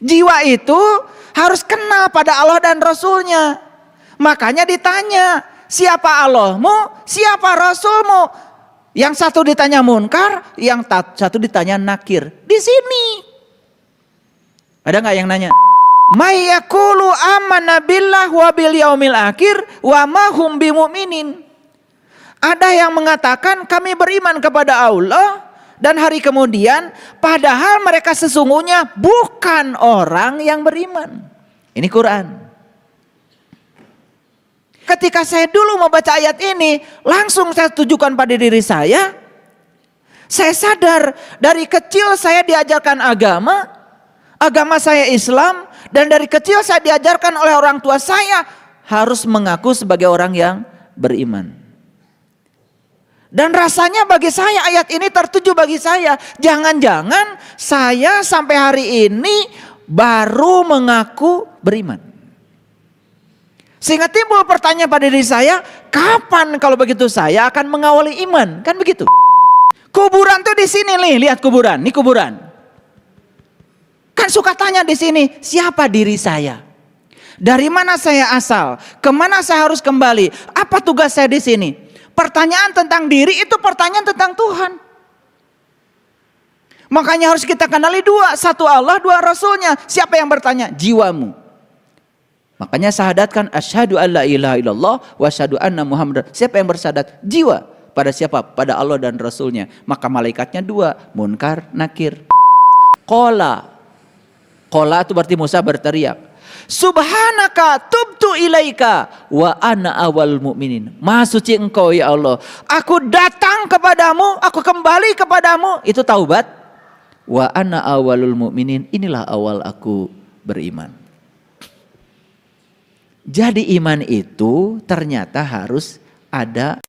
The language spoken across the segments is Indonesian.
Jiwa itu harus kenal pada Allah dan Rasulnya. Makanya ditanya, siapa Allahmu, siapa Rasulmu? Yang satu ditanya munkar, yang satu ditanya nakir. Di sini. Ada nggak yang nanya? May yaqulu amanna billah wa bil yaumil akhir wa ma hum bimumin. Ada yang mengatakan kami beriman kepada Allah dan hari kemudian, padahal mereka sesungguhnya bukan orang yang beriman. Ini Quran. Ketika saya dulu membaca ayat ini, langsung saya tujukan pada diri saya. Saya sadar dari kecil saya diajarkan agama saya Islam, dan dari kecil saya diajarkan oleh orang tua saya harus mengaku sebagai orang yang beriman. Dan rasanya bagi saya ayat ini tertuju bagi saya. Jangan-jangan saya sampai hari ini baru mengaku beriman. Sehingga timbul pertanyaan pada diri saya, kapan kalau begitu saya akan mengawali iman? Kan begitu. Kuburan tuh di sini nih, lihat kuburan, ini kuburan. Kan suka tanya di sini, siapa diri saya? Dari mana saya asal? Kemana saya harus kembali? Apa tugas saya di sini? Pertanyaan tentang diri itu pertanyaan tentang Tuhan. Makanya harus kita kenali dua. Satu Allah, dua Rasulnya. Siapa yang bertanya? Jiwamu. Makanya syahadatkan asyhadu alla ilaha illallah wa asyhadu anna muhammadar. Siapa yang bersyahadat? Jiwa. Pada siapa? Pada Allah dan Rasulnya. Maka malaikatnya dua. Munkar, nakir. Qala itu berarti Musa berteriak. Subhanaka tubtu ilaika wa ana awal mu'minin. Maha suci engkau ya Allah. Aku datang kepadamu, aku kembali kepadamu. Itu taubat. Wa ana awalul mu'minin. Inilah awal aku beriman. Jadi iman itu ternyata harus ada.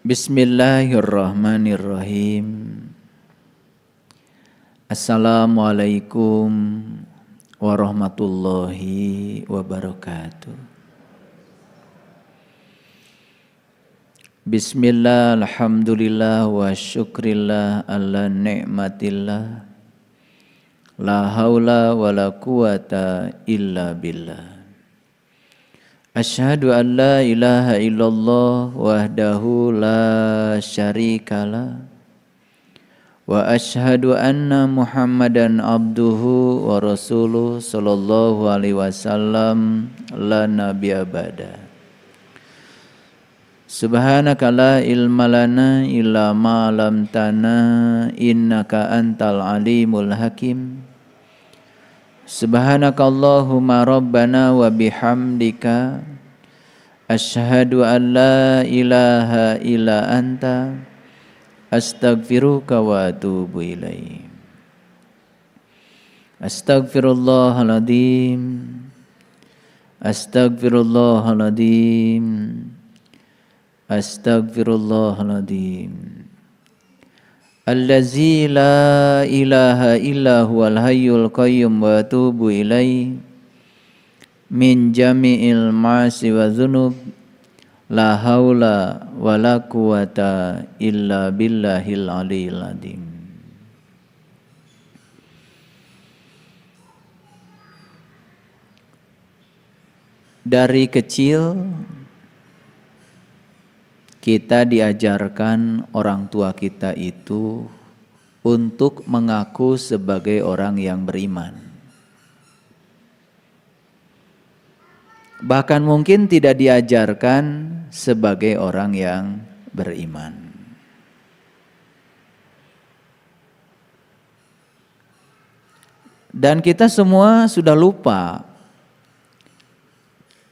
Bismillahirrahmanirrahim. Assalamualaikum warahmatullahi wabarakatuh. Bismillah, alhamdulillah, wa syukrillah ala ni'matillah. La haula wa la quwata illa billah. Asyhadu an la ilaha illallah wahdahu la syarikalah. Wa asyhadu anna Muhammadan abduhu wa rasuluh sallallahu alaihi wasallam la nabiyya ba'da. Subhanaka la ilma lana illa ma 'allamtana innaka antal alimul hakim. Subhanakallahumma rabbana wa bihamdika asyhadu an la ilaha illa anta astaghfiruka wa atubu ilaik. Astaghfirullahaladzim. Astaghfirullahaladzim. Astaghfirullahaladzim. Allazi la ilaha illa huwal hayyul qayyum wa atubu ilaihi min jami'il ma'asi wa dzunub la haula wa la quwata illa billahil aliyil azim. Dari kecil kita diajarkan orang tua kita itu untuk mengaku sebagai orang yang beriman. Bahkan mungkin tidak diajarkan sebagai orang yang beriman. Dan kita semua sudah lupa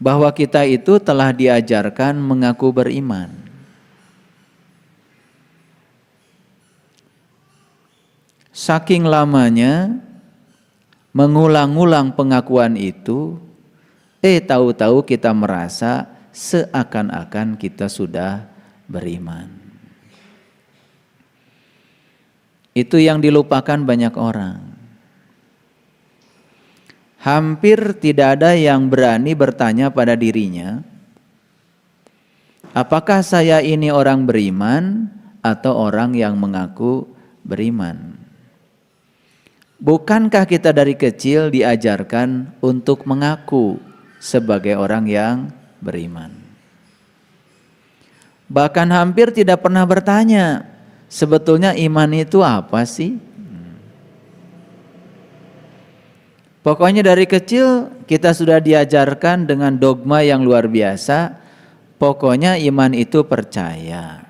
bahwa kita itu telah diajarkan mengaku beriman. Saking lamanya mengulang-ulang pengakuan itu, tahu-tahu kita merasa seakan-akan kita sudah beriman. Itu yang dilupakan banyak orang. Hampir tidak ada yang berani bertanya pada dirinya, apakah saya ini orang beriman atau orang yang mengaku beriman? Bukankah kita dari kecil diajarkan untuk mengaku sebagai orang yang beriman? Bahkan hampir tidak pernah bertanya, sebetulnya iman itu apa sih? Pokoknya dari kecil kita sudah diajarkan dengan dogma yang luar biasa. Pokoknya iman itu percaya.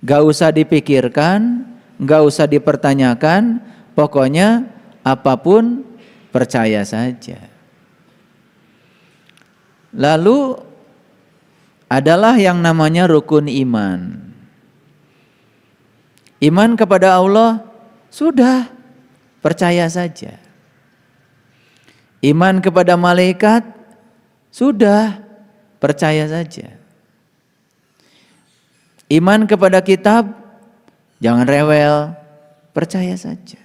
Gak usah dipikirkan, gak usah dipertanyakan. Pokoknya apapun percaya saja. Lalu adalah yang namanya rukun iman. Iman kepada Allah sudah percaya saja. Iman kepada malaikat sudah percaya saja. Iman kepada kitab jangan rewel, percaya saja.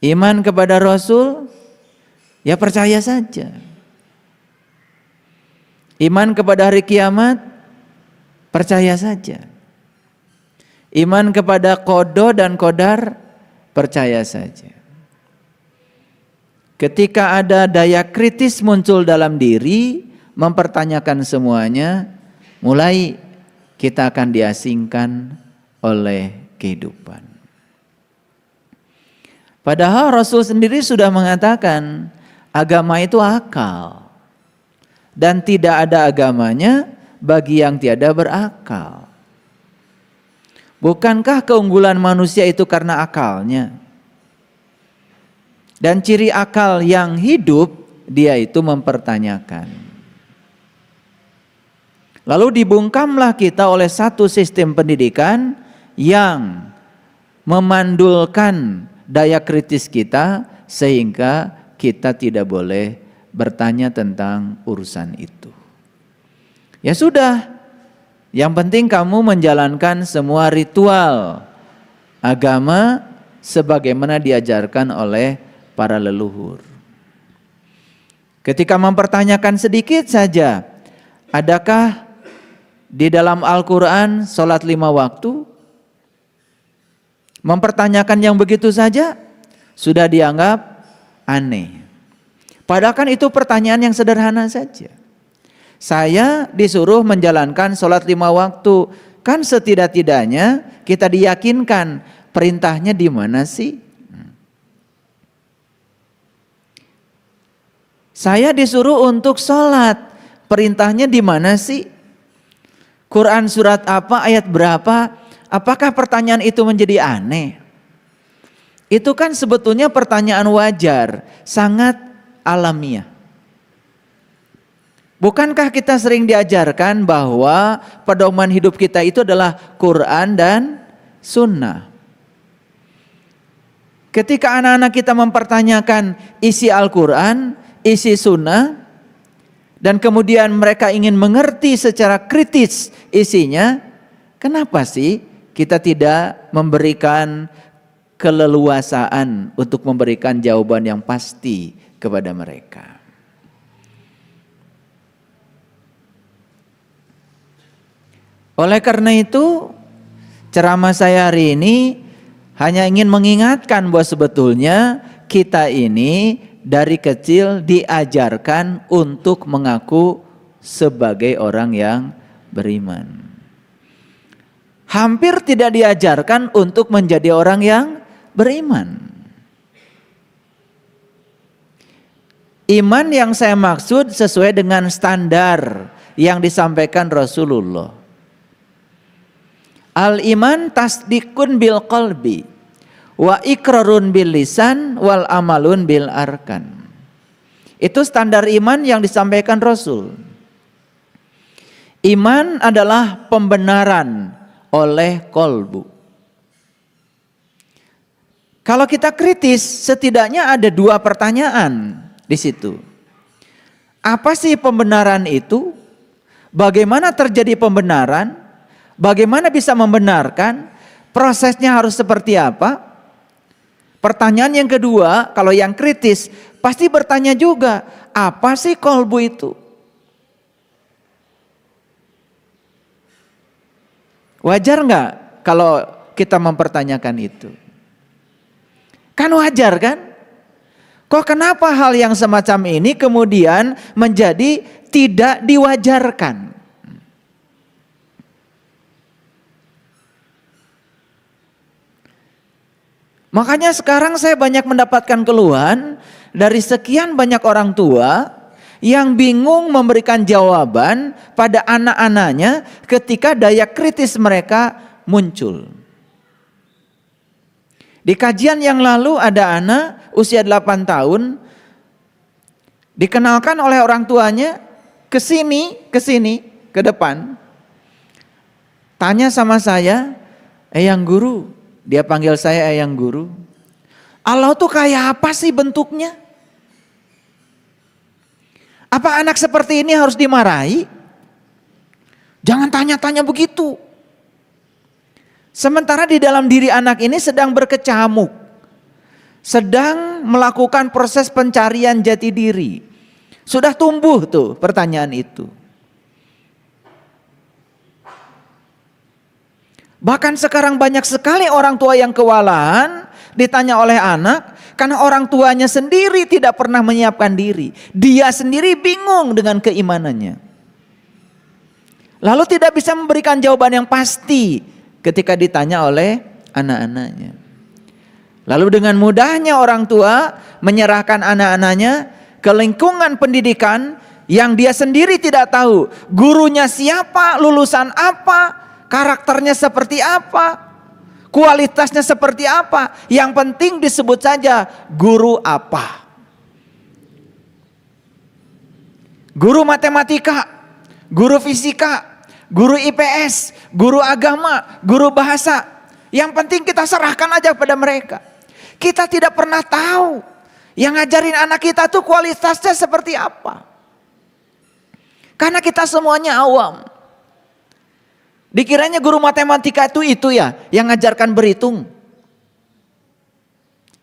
Iman kepada Rasul ya percaya saja. Iman kepada hari kiamat percaya saja. Iman kepada qada dan qadar percaya saja. Ketika ada daya kritis muncul dalam diri, mempertanyakan semuanya, mulai kita akan diasingkan oleh kehidupan. Padahal Rasul sendiri sudah mengatakan, agama itu akal. Dan tidak ada agamanya bagi yang tiada berakal. Bukankah keunggulan manusia itu karena akalnya? Dan ciri akal yang hidup, dia itu mempertanyakan. Lalu dibungkamlah kita oleh satu sistem pendidikan yang memandulkan daya kritis kita, sehingga kita tidak boleh bertanya tentang urusan itu. Ya sudah, yang penting kamu menjalankan semua ritual agama sebagaimana diajarkan oleh para leluhur. Ketika mempertanyakan sedikit saja, adakah di dalam Al-Quran sholat 5 waktu? Mempertanyakan yang begitu saja sudah dianggap aneh. Padahal kan itu pertanyaan yang sederhana saja. Saya disuruh menjalankan sholat 5 waktu. Kan setidak-tidaknya kita diyakinkan perintahnya di mana sih? Saya disuruh untuk sholat, perintahnya di mana sih? Quran surat apa, ayat berapa? Apakah pertanyaan itu menjadi aneh? Itu kan sebetulnya pertanyaan wajar, sangat alamiah. Bukankah kita sering diajarkan bahwa pedoman hidup kita itu adalah Quran dan Sunnah? Ketika anak-anak kita mempertanyakan isi Al-Quran, isi Sunnah, dan kemudian mereka ingin mengerti secara kritis isinya, kenapa sih kita tidak memberikan keleluasaan untuk memberikan jawaban yang pasti kepada mereka? Oleh karena itu, ceramah saya hari ini hanya ingin mengingatkan bahwa sebetulnya kita ini dari kecil diajarkan untuk mengaku sebagai orang yang beriman. Hampir tidak diajarkan untuk menjadi orang yang beriman. Iman yang saya maksud sesuai dengan standar yang disampaikan Rasulullah. Al-iman tasdikun bil qalbi wa ikrarun bil lisan wal amalun bil arkan. Itu standar iman yang disampaikan Rasul. Iman adalah pembenaran oleh kolbu. Kalau kita kritis, setidaknya ada 2 pertanyaan di situ. Apa sih pembenaran itu? Bagaimana terjadi pembenaran? Bagaimana bisa membenarkan? prosesnya harus seperti apa? Pertanyaan yang kedua, kalau yang kritis, pasti bertanya juga, apa sih kolbu itu? Wajar nggak kalau kita mempertanyakan itu? Kan wajar kan? Kok kenapa hal yang semacam ini kemudian menjadi tidak diwajarkan? Makanya sekarang saya banyak mendapatkan keluhan dari sekian banyak orang tua yang bingung memberikan jawaban pada anak-anaknya ketika daya kritis mereka muncul. Di kajian yang lalu ada anak usia 8 tahun dikenalkan oleh orang tuanya ke sini, ke depan. Tanya sama saya, "Eyang guru," dia panggil saya Eyang guru. "Allah tuh kayak apa sih bentuknya? Apa anak seperti ini harus dimarahi? Jangan tanya-tanya begitu." Sementara di dalam diri anak ini sedang berkecamuk, sedang melakukan proses pencarian jati diri. Sudah tumbuh tuh pertanyaan itu. Bahkan sekarang banyak sekali orang tua yang kewalahan ditanya oleh anak karena orang tuanya sendiri tidak pernah menyiapkan diri. Dia sendiri bingung dengan keimanannya. Lalu tidak bisa memberikan jawaban yang pasti ketika ditanya oleh anak-anaknya. Lalu dengan mudahnya orang tua menyerahkan anak-anaknya ke lingkungan pendidikan yang dia sendiri tidak tahu gurunya siapa, lulusan apa, karakternya seperti apa, kualitasnya seperti apa. Yang penting disebut saja guru apa. Guru matematika, guru fisika, guru IPS, guru agama, guru bahasa. Yang penting kita serahkan aja pada mereka. Kita tidak pernah tahu yang ngajarin anak kita tuh kualitasnya seperti apa. Karena kita semuanya awam. Dikiranya guru matematika itu ya yang ngajarkan berhitung.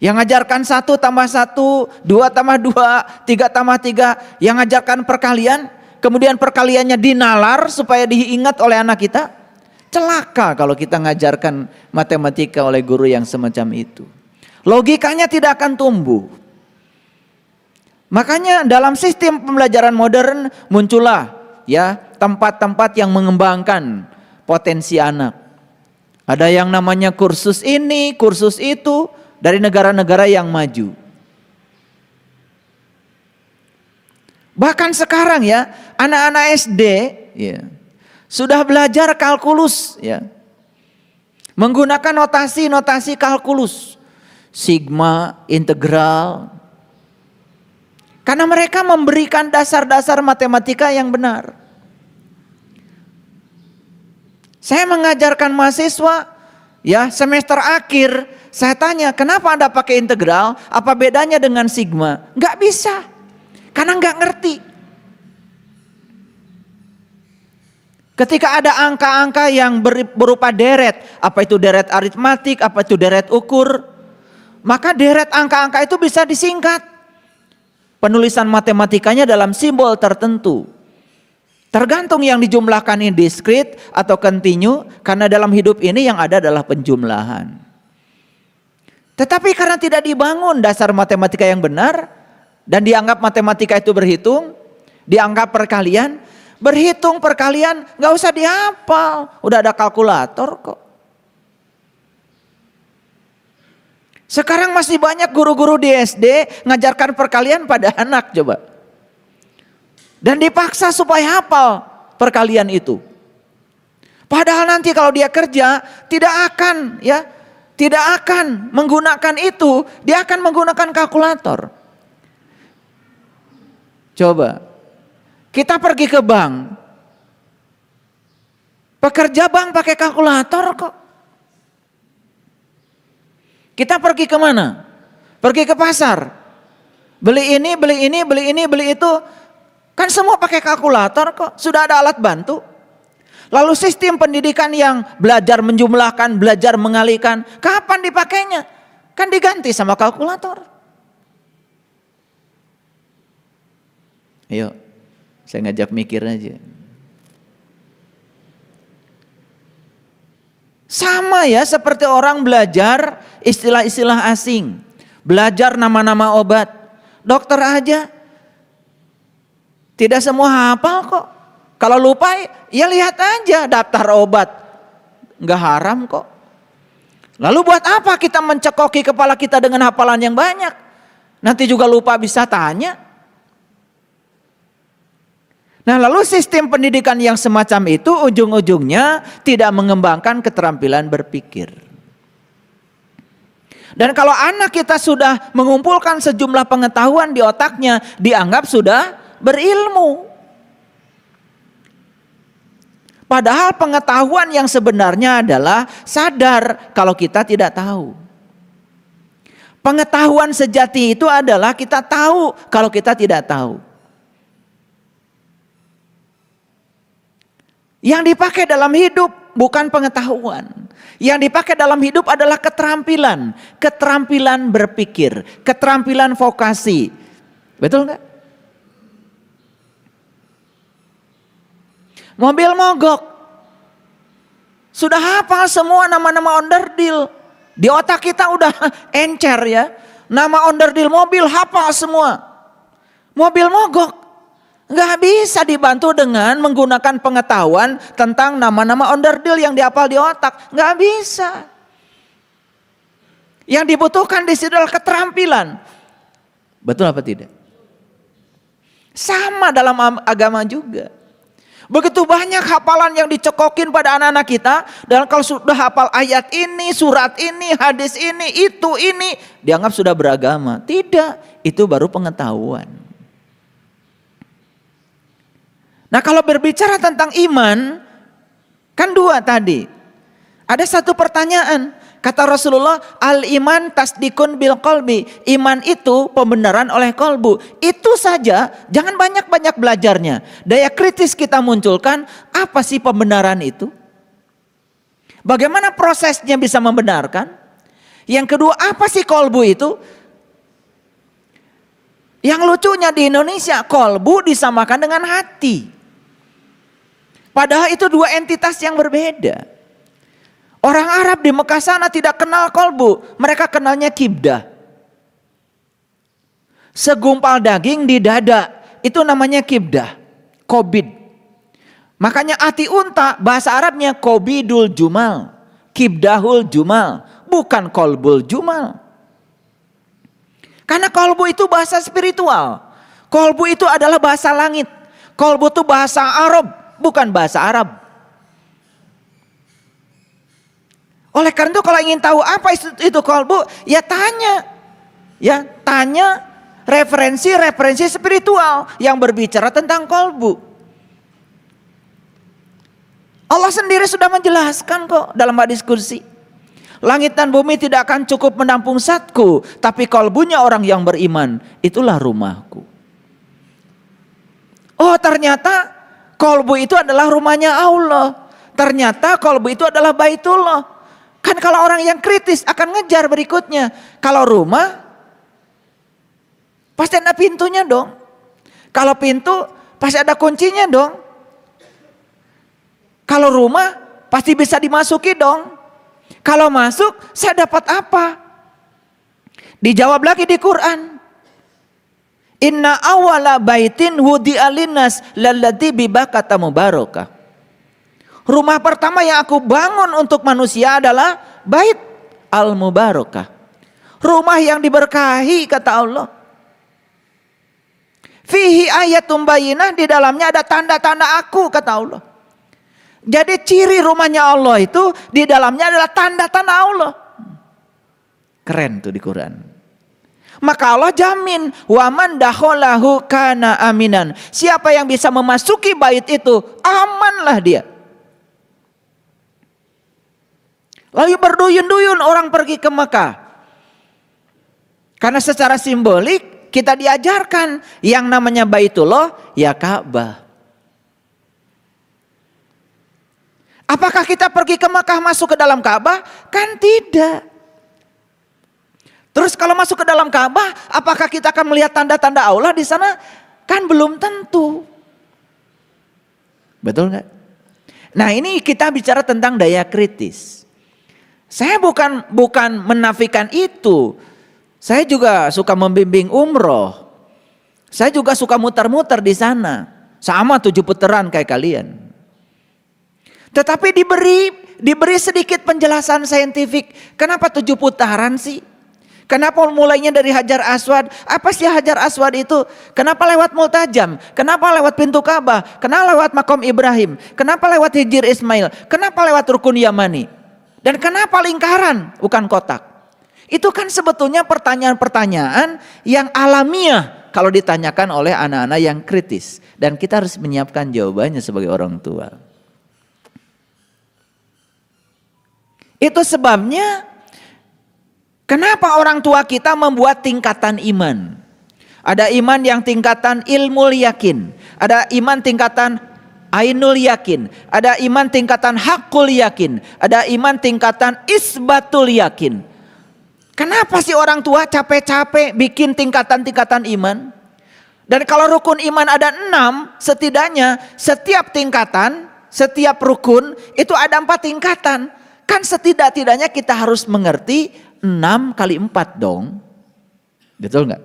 Yang ngajarkan 1 tambah 1, 2 tambah 2, 3 tambah 3. Yang ngajarkan perkalian, kemudian perkaliannya dinalar supaya diingat oleh anak kita. Celaka kalau kita ngajarkan matematika oleh guru yang semacam itu. Logikanya tidak akan tumbuh. Makanya dalam sistem pembelajaran modern muncullah ya tempat-tempat yang mengembangkan potensi anak. Ada yang namanya kursus ini, kursus itu dari negara-negara yang maju. Bahkan sekarang ya, anak-anak SD ya, sudah belajar kalkulus ya. Menggunakan notasi-notasi kalkulus. Sigma, integral. Karena mereka memberikan dasar-dasar matematika yang benar. Saya mengajarkan mahasiswa, ya semester akhir, saya tanya, kenapa Anda pakai integral? Apa bedanya dengan sigma? Nggak bisa, karena nggak ngerti. Ketika ada angka-angka yang berupa deret, apa itu deret aritmatik, apa itu deret ukur, maka deret angka-angka itu bisa disingkat. Penulisan matematikanya dalam simbol tertentu. Tergantung yang dijumlahkan ini diskrit atau kontinu, karena dalam hidup ini yang ada adalah penjumlahan. Tetapi karena tidak dibangun dasar matematika yang benar, dan dianggap matematika itu berhitung, dianggap perkalian, berhitung perkalian gak usah dihafal, udah ada kalkulator kok. Sekarang masih banyak guru-guru di SD ngajarkan perkalian pada anak coba. Dan dipaksa supaya hafal perkalian itu. Padahal nanti kalau dia kerja tidak akan menggunakan itu, dia akan menggunakan kalkulator. Coba, kita pergi ke bank. Pekerja bank pakai kalkulator kok. Kita pergi ke mana? Pergi ke pasar. Beli ini, beli itu. Kan semua pakai kalkulator kok, sudah ada alat bantu. Lalu sistem pendidikan yang belajar menjumlahkan, belajar mengalihkan, kapan dipakainya? Kan diganti sama kalkulator. Ayo, saya ngajak mikir aja. Sama ya seperti orang belajar istilah-istilah asing. Belajar nama-nama obat. Dokter aja tidak semua hafal kok. Kalau lupa ya lihat aja daftar obat. Nggak haram kok. Lalu buat apa kita mencekoki kepala kita dengan hafalan yang banyak? Nanti juga lupa bisa tanya. Nah lalu sistem pendidikan yang semacam itu ujung-ujungnya tidak mengembangkan keterampilan berpikir. Dan kalau anak kita sudah mengumpulkan sejumlah pengetahuan di otaknya, dianggap sudah berilmu. Padahal pengetahuan yang sebenarnya adalah sadar kalau kita tidak tahu. Pengetahuan sejati itu adalah kita tahu kalau kita tidak tahu. Yang dipakai dalam hidup bukan pengetahuan. Yang dipakai dalam hidup adalah keterampilan. Keterampilan berpikir. Keterampilan vokasi. Betul nggak? Mobil mogok. Sudah hafal semua nama-nama onderdil. Di otak kita udah encer ya. Nama onderdil mobil hafal semua. Mobil mogok. Nggak bisa dibantu dengan menggunakan pengetahuan tentang nama-nama onderdil yang dihafal di otak. Nggak bisa. Yang dibutuhkan di situ adalah keterampilan. Betul apa tidak? Sama dalam agama juga. Begitu banyak hafalan yang dicekokin pada anak-anak kita. Dan kalau sudah hafal ayat ini, surat ini, hadis ini, itu ini, dianggap sudah beragama. Tidak, itu baru pengetahuan. Nah kalau berbicara tentang iman, kan dua tadi. Ada satu pertanyaan, kata Rasulullah, al-iman tasdikun bil qalbi. Iman itu pembenaran oleh kolbu. Itu saja, jangan banyak-banyak belajarnya. Daya kritis kita munculkan, apa sih pembenaran itu? Bagaimana prosesnya bisa membenarkan? Yang kedua, apa sih kolbu itu? Yang lucunya di Indonesia, kolbu disamakan dengan hati. Padahal itu dua entitas yang berbeda. Orang Arab di Mekah sana tidak kenal kolbu. Mereka kenalnya kibdah. Segumpal daging di dada. Itu namanya kibdah. Kobid. Makanya hati unta bahasa Arabnya kobidul jumal. Kibdahul jumal. Bukan kolbul jumal. Karena kolbu itu bahasa spiritual. Kolbu itu adalah bahasa langit. Kolbu itu bahasa Arab. Bukan bahasa Arab. Oleh karena itu kalau ingin tahu apa itu kolbu, ya tanya. Ya, tanya referensi-referensi spiritual yang berbicara tentang kolbu. Allah sendiri sudah menjelaskan kok dalam hadis kursi. Langit dan bumi tidak akan cukup menampung zatku, tapi kolbunya orang yang beriman, itulah rumahku. Oh ternyata kolbu itu adalah rumahnya Allah. Ternyata kolbu itu adalah Baitullah. Kan kalau orang yang kritis akan ngejar berikutnya. Kalau rumah, pasti ada pintunya dong. Kalau pintu, pasti ada kuncinya dong. Kalau rumah, pasti bisa dimasuki dong. Kalau masuk, saya dapat apa? Dijawab lagi di Quran. Inna awala baitin wudi'a linnas lalladzi bibakata mubarakah. Rumah pertama yang aku bangun untuk manusia adalah bait al-mubarakah. Rumah yang diberkahi kata Allah. Fihi ayatum bayyinah, di dalamnya ada tanda-tanda aku kata Allah. Jadi ciri rumahnya Allah itu di dalamnya adalah tanda-tanda Allah. Keren tuh di Quran. Maka Allah jamin, waman dakhalahu kana aminan. Siapa yang bisa memasuki bait itu, amanlah dia. Lalu berduyun-duyun orang pergi ke Mekah. Karena secara simbolik kita diajarkan yang namanya Baitullah ya Ka'bah. Apakah kita pergi ke Mekah masuk ke dalam Ka'bah? Kan tidak. Terus kalau masuk ke dalam Ka'bah, apakah kita akan melihat tanda-tanda Allah di sana? Kan belum tentu. Betul nggak? Nah, ini kita bicara tentang daya kritis. Saya bukan menafikan itu. Saya juga suka membimbing umroh. Saya juga suka muter-muter di sana. Sama 7 putaran kayak kalian. Tetapi diberi sedikit penjelasan saintifik. Kenapa 7 putaran sih? Kenapa mulainya dari Hajar Aswad? Apa sih Hajar Aswad itu? Kenapa lewat Multajam? Kenapa lewat pintu Ka'bah? Kenapa lewat Makom Ibrahim? Kenapa lewat Hijir Ismail? Kenapa lewat Rukun Yamani? Dan kenapa lingkaran bukan kotak? Itu kan sebetulnya pertanyaan-pertanyaan yang alamiah kalau ditanyakan oleh anak-anak yang kritis. Dan kita harus menyiapkan jawabannya sebagai orang tua. Itu sebabnya kenapa orang tua kita membuat tingkatan iman. Ada iman yang tingkatan ilmu yakin. Ada iman tingkatan ainul yakin. Ada iman tingkatan hakul yakin. Ada iman tingkatan isbatul yakin. Kenapa sih orang tua capek-capek bikin tingkatan-tingkatan iman? Dan kalau rukun iman ada 6, setidaknya setiap tingkatan, setiap rukun itu ada 4 tingkatan. Kan setidak-tidaknya kita harus mengerti 6 kali 4 dong. Betul nggak?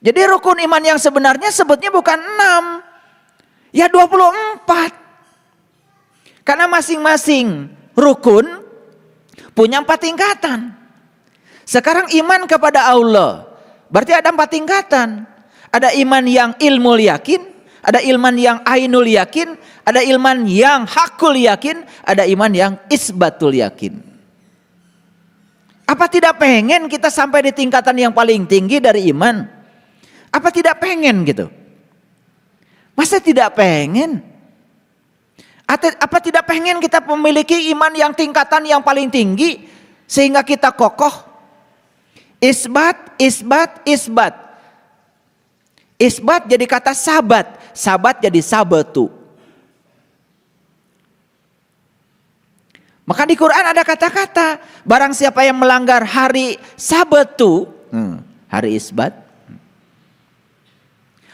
Jadi rukun iman yang sebenarnya sebutnya bukan 6. Ya 24. Karena masing-masing rukun punya 4 tingkatan. Sekarang iman kepada Allah. Berarti ada 4 tingkatan. Ada iman yang ilmu yakin. Ada iman yang ainul yakin. Ada iman yang hakul yakin. Ada iman yang isbatul yakin. Apa tidak pengen kita sampai di tingkatan yang paling tinggi dari iman? Apa tidak pengen gitu? Masa tidak pengen? Apa tidak pengen kita memiliki iman yang tingkatan yang paling tinggi sehingga kita kokoh? Isbat, isbat, isbat. Isbat jadi kata sabat, sabat jadi sabatu. Maka di Quran ada kata-kata, barang siapa yang melanggar hari sabatu, hari isbat,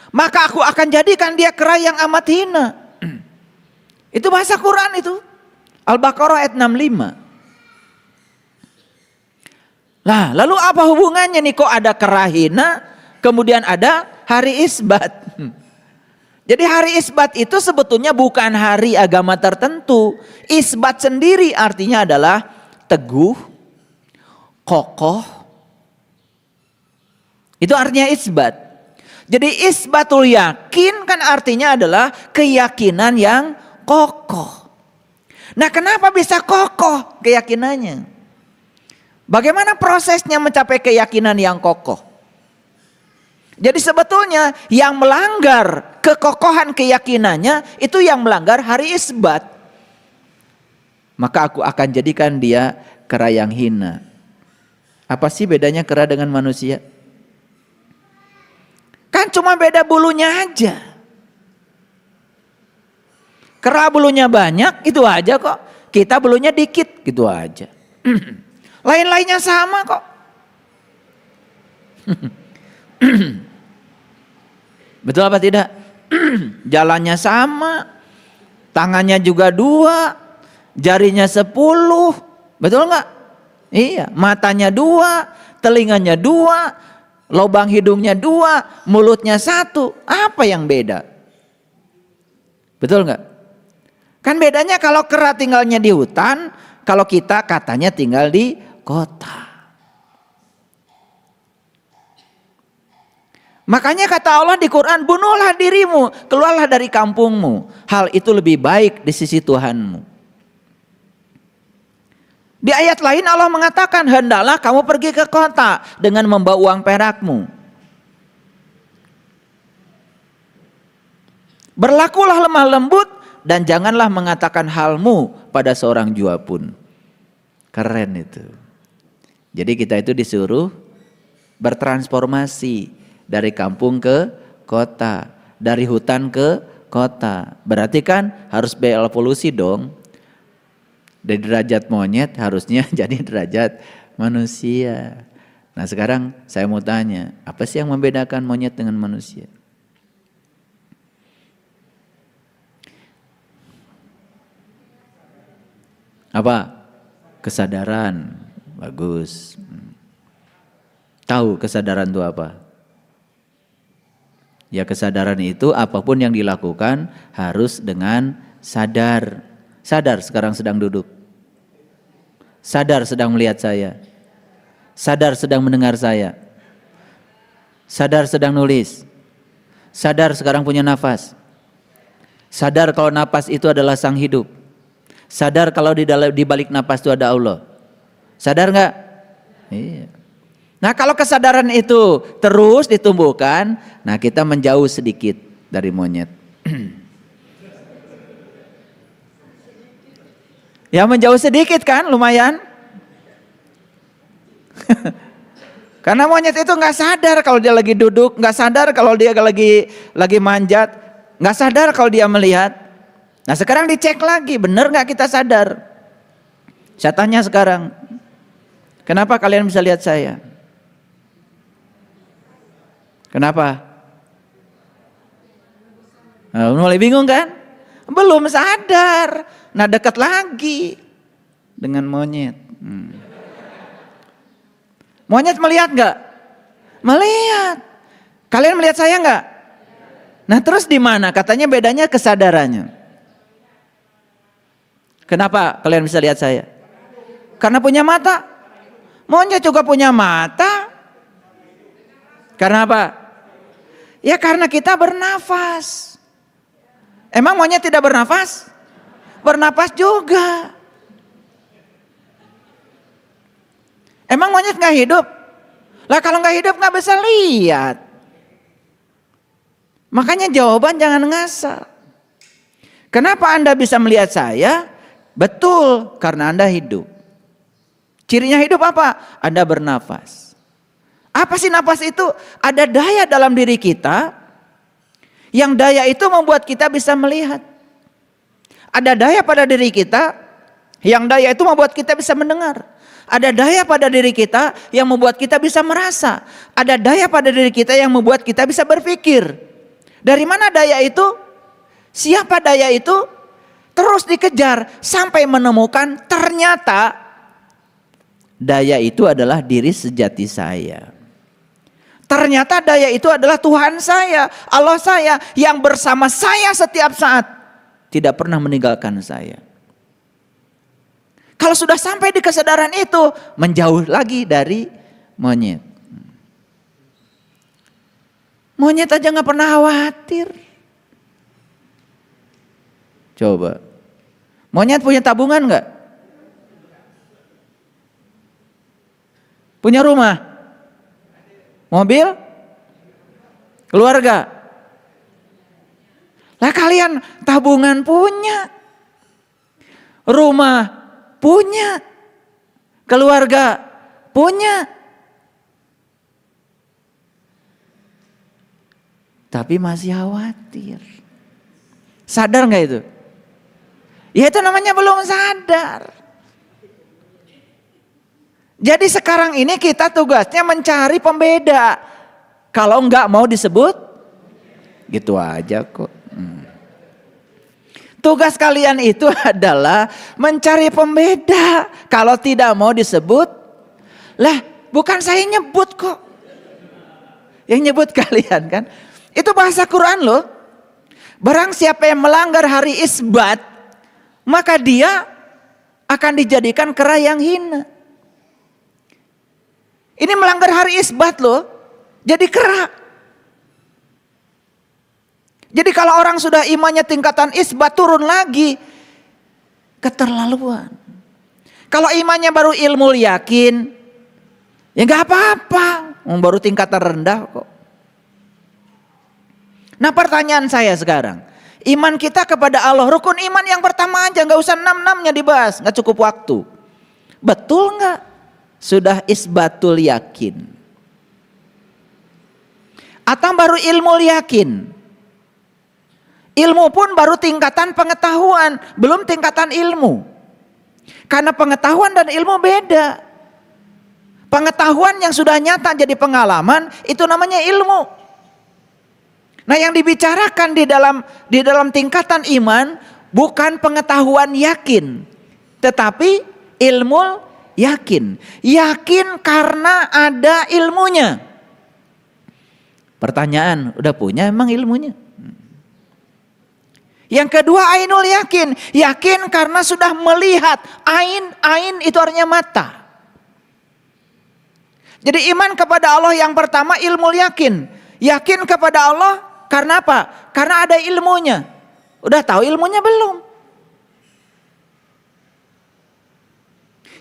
maka aku akan jadikan dia kera yang amat hina. Itu bahasa Quran itu. Al-Baqarah ayat 65. Nah, lalu apa hubungannya nih kok ada kera hina, kemudian ada hari isbat. Jadi hari isbat itu sebetulnya bukan hari agama tertentu. Isbat sendiri artinya adalah teguh, kokoh. Itu artinya isbat. Jadi isbatul yakin kan artinya adalah keyakinan yang kokoh. Nah, kenapa bisa kokoh keyakinannya? Bagaimana prosesnya mencapai keyakinan yang kokoh? Jadi sebetulnya yang melanggar kekokohan keyakinannya itu yang melanggar hari isbat. Maka aku akan jadikan dia kera yang hina. Apa sih bedanya kera dengan manusia? Kan cuma beda bulunya aja. Kera bulunya banyak, itu aja kok. Kita bulunya dikit, gitu aja. Lain-lainnya sama kok. Betul apa tidak? Jalannya sama, tangannya juga 2, jarinya 10, betul nggak? Iya, matanya 2, telinganya 2, lubang hidungnya 2, mulutnya 1. Apa yang beda? Betul nggak? Kan bedanya kalau kera tinggalnya di hutan, kalau kita katanya tinggal di kota. Makanya kata Allah di Quran, bunuhlah dirimu, keluarlah dari kampungmu. Hal itu lebih baik di sisi Tuhanmu. Di ayat lain Allah mengatakan, hendaklah kamu pergi ke kota dengan membawa uang perakmu. Berlakulah lemah lembut dan janganlah mengatakan halmu pada seorang jua pun. Keren itu. Jadi kita itu disuruh bertransformasi dari kampung ke kota, dari hutan ke kota. Berarti kan harus berevolusi dong. Dari derajat monyet harusnya jadi derajat manusia. Nah sekarang saya mau tanya, apa sih yang membedakan monyet dengan manusia? Apa? Kesadaran. Bagus. Tahu kesadaran itu apa? Ya kesadaran itu apapun yang dilakukan harus dengan sadar. Sadar sekarang sedang duduk. Sadar sedang melihat saya. Sadar sedang mendengar saya. Sadar sedang nulis. Sadar sekarang punya nafas. Sadar kalau nafas itu adalah sang hidup. Sadar kalau di balik nafas itu ada Allah. Sadar nggak? Iya. Nah kalau kesadaran itu terus ditumbuhkan, nah kita menjauh sedikit dari monyet. Ya menjauh sedikit kan, lumayan. Karena monyet itu nggak sadar kalau dia lagi duduk, nggak sadar kalau dia lagi manjat, nggak sadar kalau dia melihat. Nah sekarang dicek lagi, benar nggak kita sadar? Saya tanya sekarang, kenapa kalian bisa lihat saya? Kenapa? Nah, mulai bingung kan? Belum sadar. Nah dekat lagi dengan monyet. Monyet melihat nggak? Melihat. Kalian melihat saya nggak? Nah terus di mana? Katanya bedanya kesadarannya. Kenapa kalian bisa lihat saya? Karena punya mata. Monyet juga punya mata. Karena apa? Ya karena kita bernafas. Emang monyet tidak bernafas? Bernafas juga. Emang monyet nggak hidup? Lah kalau nggak hidup nggak bisa lihat. Makanya jawaban jangan ngasal. Kenapa Anda bisa melihat saya? Betul, karena Anda hidup. Cirinya hidup apa? Anda bernafas. Apa sih nafas itu? Ada daya dalam diri kita, yang daya itu membuat kita bisa melihat. Ada daya pada diri kita, yang daya itu membuat kita bisa mendengar. Ada daya pada diri kita yang membuat kita bisa merasa. Ada daya pada diri kita yang membuat kita bisa berpikir. Dari mana daya itu? Siapa daya itu? Terus dikejar sampai menemukan ternyata daya itu adalah diri sejati saya. Ternyata daya itu adalah Tuhan saya, Allah saya yang bersama saya setiap saat. Tidak pernah meninggalkan saya. Kalau sudah sampai di kesadaran itu, menjauh lagi dari monyet. Monyet aja gak pernah khawatir. Coba. Monyet punya tabungan gak? Punya rumah? Mobil? Keluarga? Lah kalian tabungan punya. Rumah punya, keluarga punya, tapi masih khawatir. Sadar nggak itu? Ya itu namanya belum sadar. Jadi sekarang ini kita tugasnya mencari pembeda. Kalau nggak mau disebut, gitu aja kok. Tugas kalian itu adalah mencari pembeda. Kalau tidak mau disebut, lah bukan saya nyebut kok. Yang nyebut kalian kan. Itu bahasa Quran loh. Barang siapa yang melanggar hari Isbat, maka dia akan dijadikan kera yang hina. Ini melanggar hari Isbat loh. Jadi kera. Jadi kalau orang sudah imannya tingkatan isbat turun lagi, keterlaluan. Kalau imannya baru ilmu yakin, ya nggak apa-apa, baru tingkatan rendah kok. Nah pertanyaan saya sekarang, iman kita kepada Allah, rukun iman yang pertama aja, nggak usah 6-6-nya dibahas, nggak cukup waktu. Betul nggak? Sudah isbatul yakin. Atau baru ilmu yakin? Ilmu pun baru tingkatan pengetahuan, belum tingkatan ilmu. Karena pengetahuan dan ilmu beda. Pengetahuan yang sudah nyata jadi pengalaman, itu namanya ilmu. Nah, yang dibicarakan di dalam tingkatan iman bukan pengetahuan yakin, tetapi ilmu yakin. Yakin karena ada ilmunya. Pertanyaan, udah punya emang ilmunya? Yang kedua, ainul yakin. Yakin karena sudah melihat. Ain itu artinya mata. Jadi iman kepada Allah yang pertama ilmu yakin. Yakin kepada Allah karena apa? Karena ada ilmunya. Udah tahu ilmunya belum?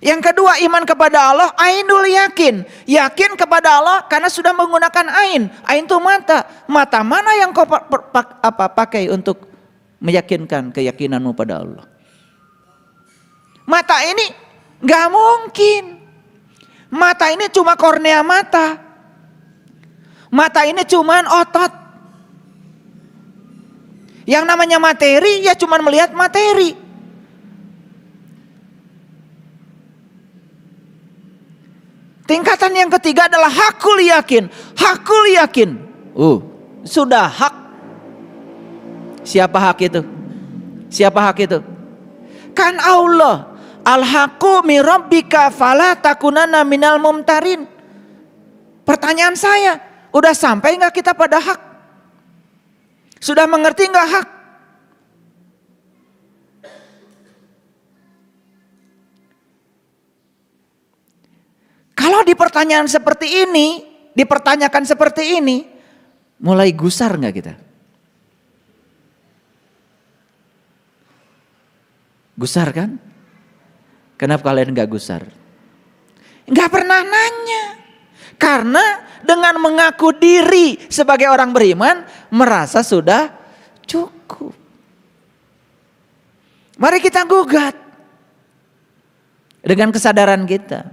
Yang kedua, iman kepada Allah ainul yakin. Yakin kepada Allah karena sudah menggunakan ain. Ain itu mata. Mata mana yang kau pakai untuk meyakinkan keyakinanmu pada Allah? Mata ini gak mungkin. Mata ini cuma kornea mata. Mata ini cuma otot. Yang namanya materi ya cuma melihat materi. Tingkatan yang ketiga adalah hakul yakin. Hakul yakin. Sudah hak. Siapa hak itu? Siapa hak itu? Kan Allah. Al-haqqu min rabbika fala takunanna minal mumtarin. Pertanyaan saya, udah sampai enggak kita pada hak? Sudah mengerti enggak hak? Kalau di pertanyaan seperti ini, dipertanyakan seperti ini, mulai gusar enggak kita? Gusar kan? Kenapa kalian enggak gusar? Enggak pernah nanya. Karena dengan mengaku diri sebagai orang beriman, merasa sudah cukup. Mari kita gugat dengan kesadaran kita.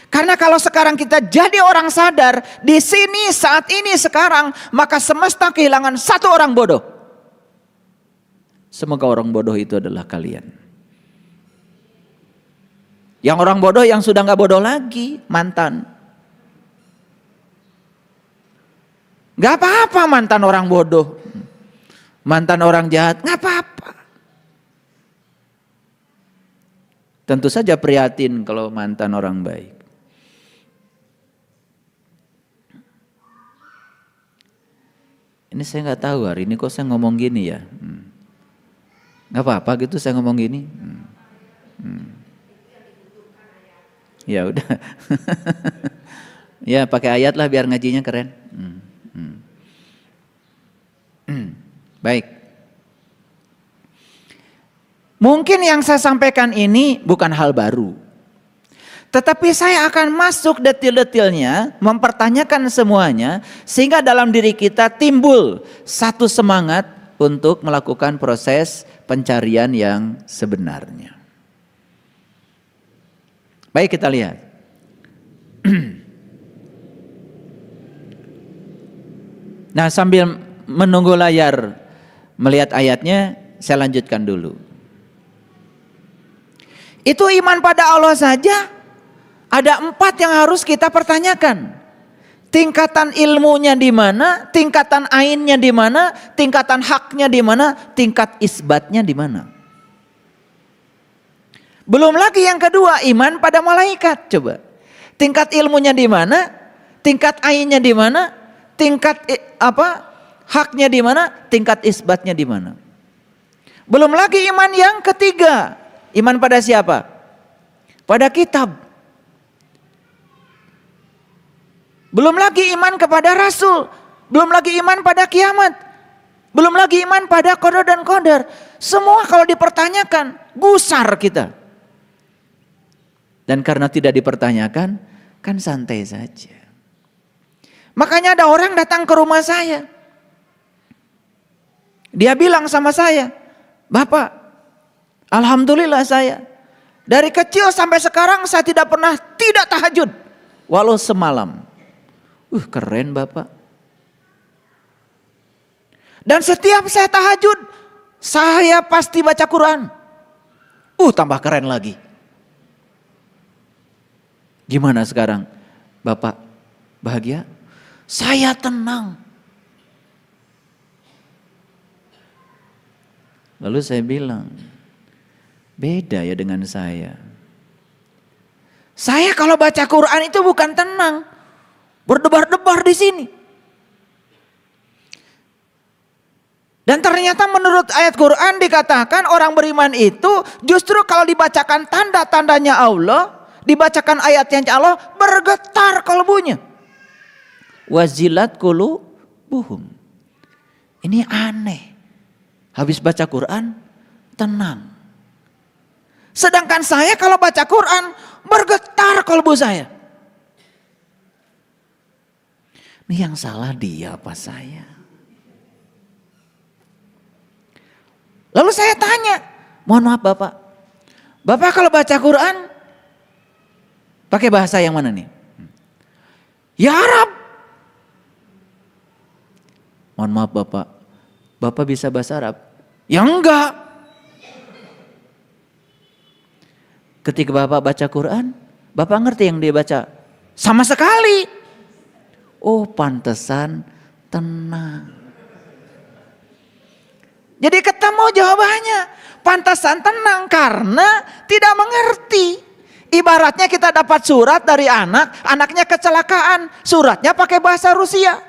Karena kalau sekarang kita jadi orang sadar, di sini saat ini sekarang, maka semesta kehilangan satu orang bodoh. Semoga orang bodoh itu adalah kalian. Yang orang bodoh yang sudah gak bodoh lagi, mantan. Gak apa-apa mantan orang bodoh. Mantan orang jahat, gak apa-apa. Tentu saja prihatin kalau mantan orang baik. Ini saya gak tahu hari ini kok saya ngomong gini ya. Gak apa-apa gitu saya ngomong gini. Ya udah. Ya pakai ayat lah biar ngajinya keren. Baik. Mungkin yang saya sampaikan ini bukan hal baru. Tetapi saya akan masuk detil-detilnya, mempertanyakan semuanya, sehingga dalam diri kita timbul satu semangat untuk melakukan proses pencarian yang sebenarnya. Baik, kita lihat. Nah, sambil menunggu layar melihat ayatnya, saya lanjutkan dulu. Itu iman pada Allah saja ada 4 yang harus kita pertanyakan. Tingkatan ilmunya di mana, tingkatan ainnya di mana, tingkatan haknya di mana, tingkat isbatnya di mana. Belum lagi yang kedua, iman pada malaikat. Coba. Tingkat ilmunya di mana? Tingkat ainnya di mana? Tingkat haknya di mana? Tingkat isbatnya di mana? Belum lagi iman yang ketiga. Iman pada siapa? Pada kitab. Belum lagi iman kepada rasul. Belum lagi iman pada kiamat. Belum lagi iman pada qada dan qadar. Semua kalau dipertanyakan, gusar kita. Dan karena tidak dipertanyakan, kan santai saja. Makanya ada orang datang ke rumah saya. Dia bilang sama saya, "Bapak, alhamdulillah saya. Dari kecil sampai sekarang saya tidak pernah tidak tahajud. Walau semalam." Keren Bapak. Dan setiap saya tahajud, saya pasti baca Quran. Tambah keren lagi. Gimana sekarang? Bapak bahagia? Saya tenang. Lalu saya bilang, beda ya dengan saya. Saya kalau baca Quran itu bukan tenang, berdebar-debar di sini. Dan ternyata menurut ayat Quran dikatakan orang beriman itu justru kalau dibacakan tanda-tandanya Allah, dibacakan ayatnya Allah, bergetar kalbunya. Wazilat qulubuhum. Ini aneh. Habis baca Quran, tenang. Sedangkan saya kalau baca Quran, bergetar kalbu saya. Ini yang salah dia apa saya? Lalu saya tanya, mohon maaf Bapak. Bapak kalau baca Quran, pakai bahasa yang mana nih? Ya Arab. Mohon maaf Bapak. Bapak bisa bahasa Arab? Ya enggak. Ketika Bapak baca Quran, Bapak ngerti yang dia baca? Sama sekali. Oh pantesan tenang. Jadi ketemu jawabannya. Pantesan tenang karena tidak mengerti. Ibaratnya kita dapat surat dari anak, anaknya kecelakaan. Suratnya pakai bahasa Rusia.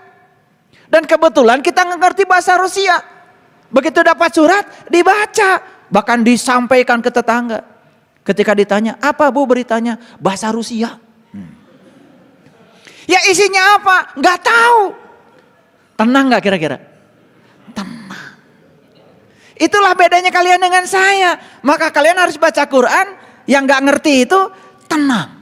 Dan kebetulan kita ngerti bahasa Rusia. Begitu dapat surat, dibaca. Bahkan disampaikan ke tetangga. Ketika ditanya, apa Bu beritanya? Bahasa Rusia. Ya isinya apa? Nggak tahu. Tenang nggak kira-kira? Tenang. Itulah bedanya kalian dengan saya. Maka kalian harus baca Quran. Yang nggak ngerti itu tenang.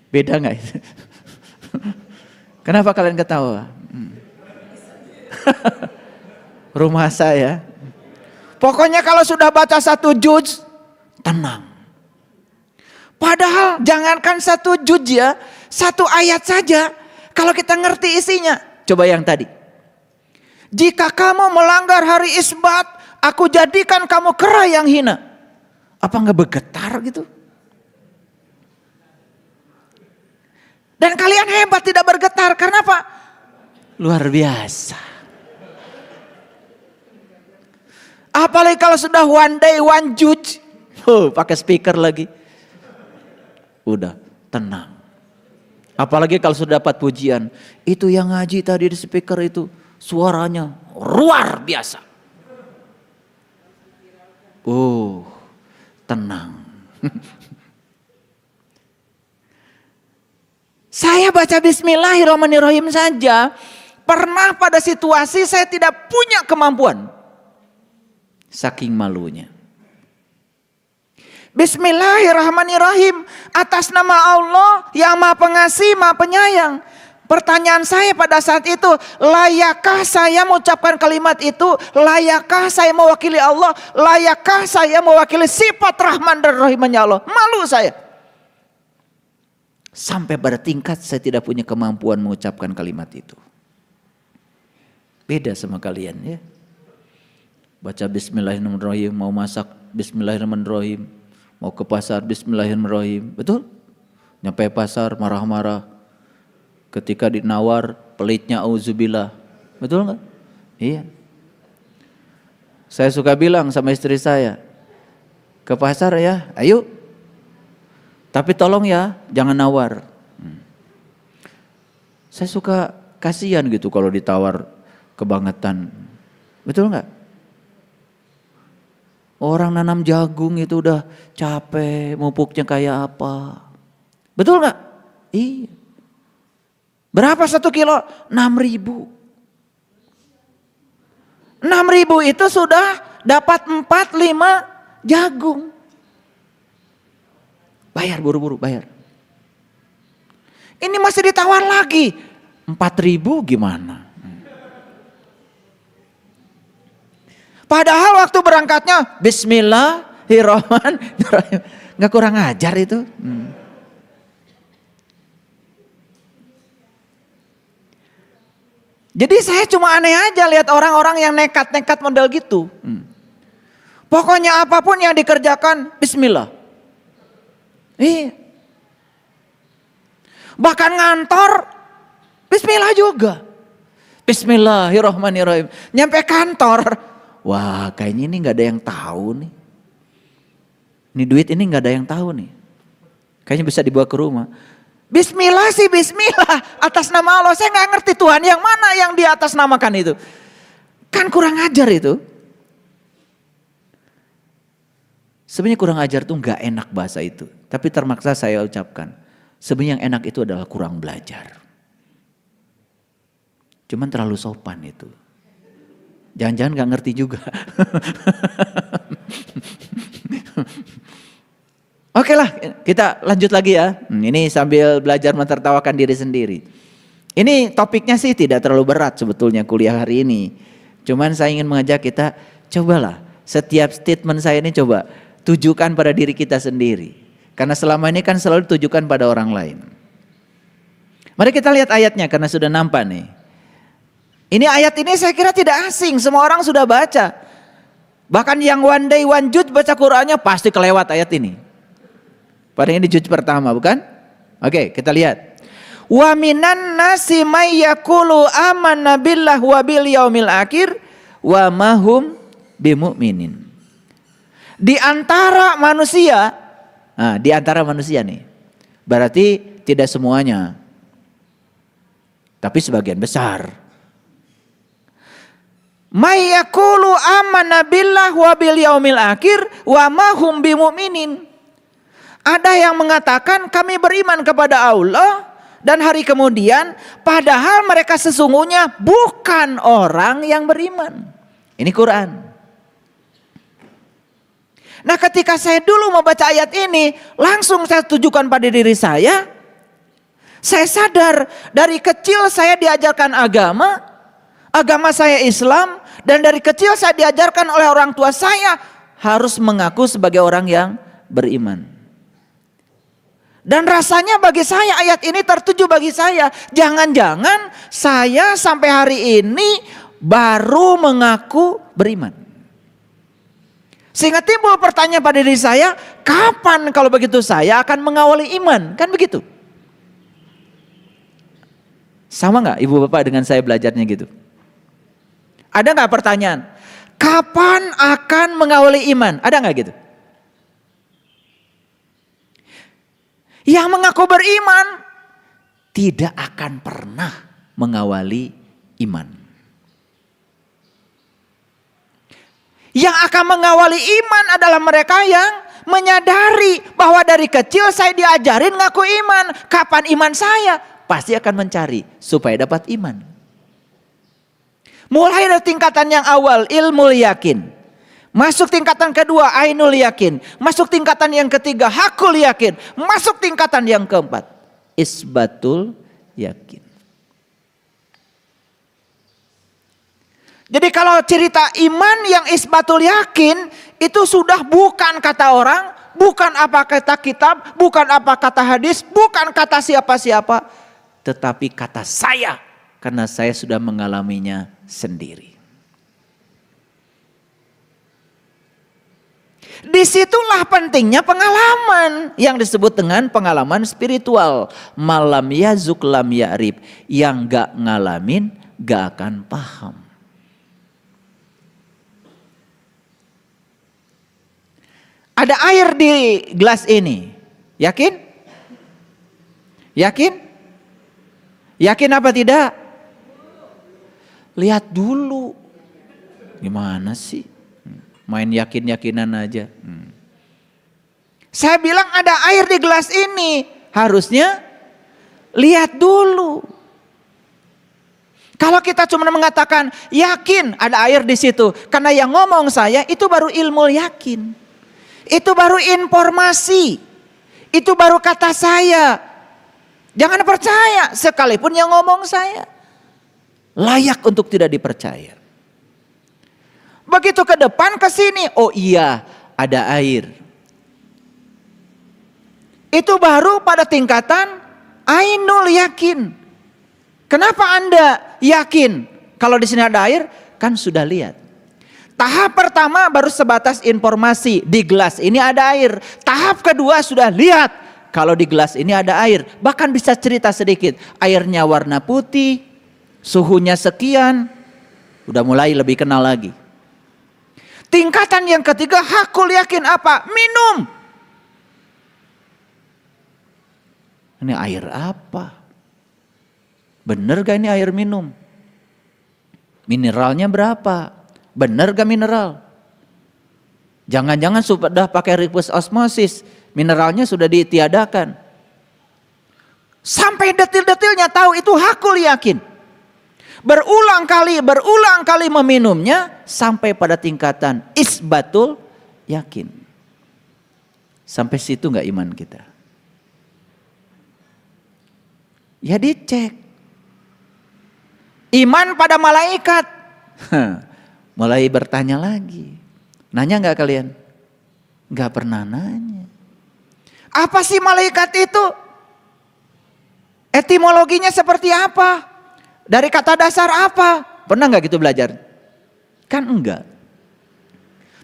Beda nggak itu? Kenapa kalian ketawa? Rumah saya. Pokoknya kalau sudah baca 1 juz, tenang. Padahal jangankan 1 juz ya, 1 ayat saja. Kalau kita ngerti isinya. Coba yang tadi. Jika kamu melanggar hari Isbat, aku jadikan kamu kera yang hina. Apa nggak bergetar gitu? Dan kalian hebat tidak bergetar. Karena apa? Luar biasa. Apalagi kalau sudah one day one juz. Pakai speaker lagi. Udah tenang. Apalagi kalau sudah dapat pujian. Itu yang ngaji tadi di speaker itu. Suaranya luar biasa. Tenang. Saya baca Bismillahirrahmanirrahim saja. Pernah pada situasi saya tidak punya kemampuan. Saking malunya. Bismillahirrahmanirrahim. Atas nama Allah yang Maha Pengasih, Maha Penyayang. Pertanyaan saya pada saat itu, layakkah saya mengucapkan kalimat itu? Layakkah saya mewakili Allah? Layakkah saya mewakili sifat Rahman dan Rahimnya Allah? Malu saya. Sampai pada tingkat saya tidak punya kemampuan mengucapkan kalimat itu. Beda sama kalian ya. Baca Bismillahirrahmanirrahim, mau masak Bismillahirrahmanirrahim, mau ke pasar Bismillahirrahmanirrahim. Betul? Nyampe pasar marah-marah. Ketika dinawar pelitnya auzubillah. Betul enggak? Iya. Saya suka bilang sama istri saya, ke pasar ya, ayo. Tapi tolong ya, jangan nawar. Saya suka kasihan gitu kalau ditawar kebangetan. Betul enggak? Orang nanam jagung itu udah capek, mupuknya kayak apa. Betul enggak? Iya. Berapa 1 kilo? 6.000. 6.000 itu sudah dapat 4-5 jagung. Bayar buru-buru, bayar. Ini masih ditawar lagi. 4.000 gimana? Padahal waktu berangkatnya Bismillahirrahmanirrahim. Nggak kurang ajar itu. Jadi saya cuma aneh aja lihat orang-orang yang nekat-nekat model gitu. Pokoknya apapun yang dikerjakan, bismillah. Iya. Bahkan ngantor, bismillah juga. Bismillahirrahmanirrahim. Nyampe kantor, wah kayaknya ini gak ada yang tahu nih. Ini duit ini gak ada yang tahu nih. Kayaknya bisa dibawa ke rumah. Bismillah sih bismillah. Atas nama Allah, saya gak ngerti Tuhan yang mana yang di atas namakan itu. Kan kurang ajar itu. Sebenarnya kurang ajar tuh gak enak bahasa itu. Tapi termaksa saya ucapkan. Sebenarnya yang enak itu adalah kurang belajar. Cuman terlalu sopan itu. Jangan-jangan gak ngerti juga. Oke lah, kita lanjut lagi ya. Ini sambil belajar mentertawakan diri sendiri. Ini topiknya sih tidak terlalu berat sebetulnya kuliah hari ini. Cuman saya ingin mengajak kita, cobalah setiap statement saya ini coba tujukan pada diri kita sendiri. Karena selama ini kan selalu ditujukan pada orang lain. Mari kita lihat ayatnya karena sudah nampak nih. Ini ayat ini saya kira tidak asing, semua orang sudah baca. Bahkan yang one day one juz baca Qur'annya pasti kelewat ayat ini. Padahal ini juz pertama bukan? Oke, kita lihat. Wa minan nasi may yaqulu amanna billahi wa bil yaumil akhir wa ma hum bimumin. Di antara manusia, nah, di antara manusia nih. Berarti tidak semuanya. Tapi sebagian besar. May yaqulu amanna billahi wa bil yaumil akhir wa ma hum bimumin. Ada yang mengatakan kami beriman kepada Allah dan hari kemudian padahal mereka sesungguhnya bukan orang yang beriman. Ini Quran. Nah ketika saya dulu membaca ayat ini langsung saya tujukan pada diri saya. Saya sadar dari kecil saya diajarkan agama saya Islam dan dari kecil saya diajarkan oleh orang tua saya harus mengaku sebagai orang yang beriman. Dan rasanya bagi saya ayat ini tertuju bagi saya. Jangan-jangan saya sampai hari ini baru mengaku beriman. Sehingga timbul pertanyaan pada diri saya, kapan kalau begitu saya akan mengawali iman? Kan begitu. Sama gak ibu bapak dengan saya belajarnya gitu? Ada gak pertanyaan? Kapan akan mengawali iman? Ada gak gitu? Yang mengaku beriman tidak akan pernah mengawali iman. Yang akan mengawali iman adalah mereka yang menyadari bahwa dari kecil saya diajarin ngaku iman. Kapan iman saya? Pasti akan mencari supaya dapat iman. Mulai dari tingkatan yang awal, ilmu yakin. Masuk tingkatan kedua, ainul yakin. Masuk tingkatan yang ketiga, hakul yakin. Masuk tingkatan yang keempat, isbatul yakin. Jadi kalau cerita iman yang isbatul yakin, itu sudah bukan kata orang, bukan apa kata kitab, bukan apa kata hadis, bukan kata siapa-siapa, tetapi kata saya, karena saya sudah mengalaminya sendiri. Disitulah pentingnya pengalaman yang disebut dengan pengalaman spiritual. Malam yazuk lam ya'rib, yang gak ngalamin gak akan paham. Ada air di gelas ini, yakin? Yakin? Yakin apa tidak? Lihat dulu. Gimana sih? Main yakin-yakinan aja. Saya bilang ada air di gelas ini. Harusnya lihat dulu. Kalau kita cuma mengatakan yakin ada air di situ. Karena yang ngomong saya itu baru ilmu yakin. Itu baru informasi. Itu baru kata saya. Jangan percaya sekalipun yang ngomong saya. Layak untuk tidak dipercaya. Begitu ke depan ke sini, oh iya ada air. Itu baru pada tingkatan ainul yakin. Kenapa Anda yakin kalau di sini ada air? Kan sudah lihat. Tahap pertama baru sebatas informasi, di gelas ini ada air. Tahap kedua sudah lihat kalau di gelas ini ada air. Bahkan bisa cerita sedikit, airnya warna putih, suhunya sekian, udah mulai lebih kenal lagi. Tingkatan yang ketiga, hakul yakin apa? Minum. Ini air apa? Bener gak ini air minum? Mineralnya berapa? Bener gak mineral? Jangan-jangan sudah pakai reverse osmosis, mineralnya sudah ditiadakan. Sampai detil-detilnya tahu, itu hakul yakin. Berulang kali meminumnya sampai pada tingkatan isbatul yakin. Sampai situ gak iman kita? Ya dicek. Iman pada malaikat. Mulai bertanya lagi. Nanya gak kalian? Gak pernah nanya. Apa sih malaikat itu? Etimologinya seperti apa? Dari kata dasar apa? Pernah gak gitu belajar? Kan enggak.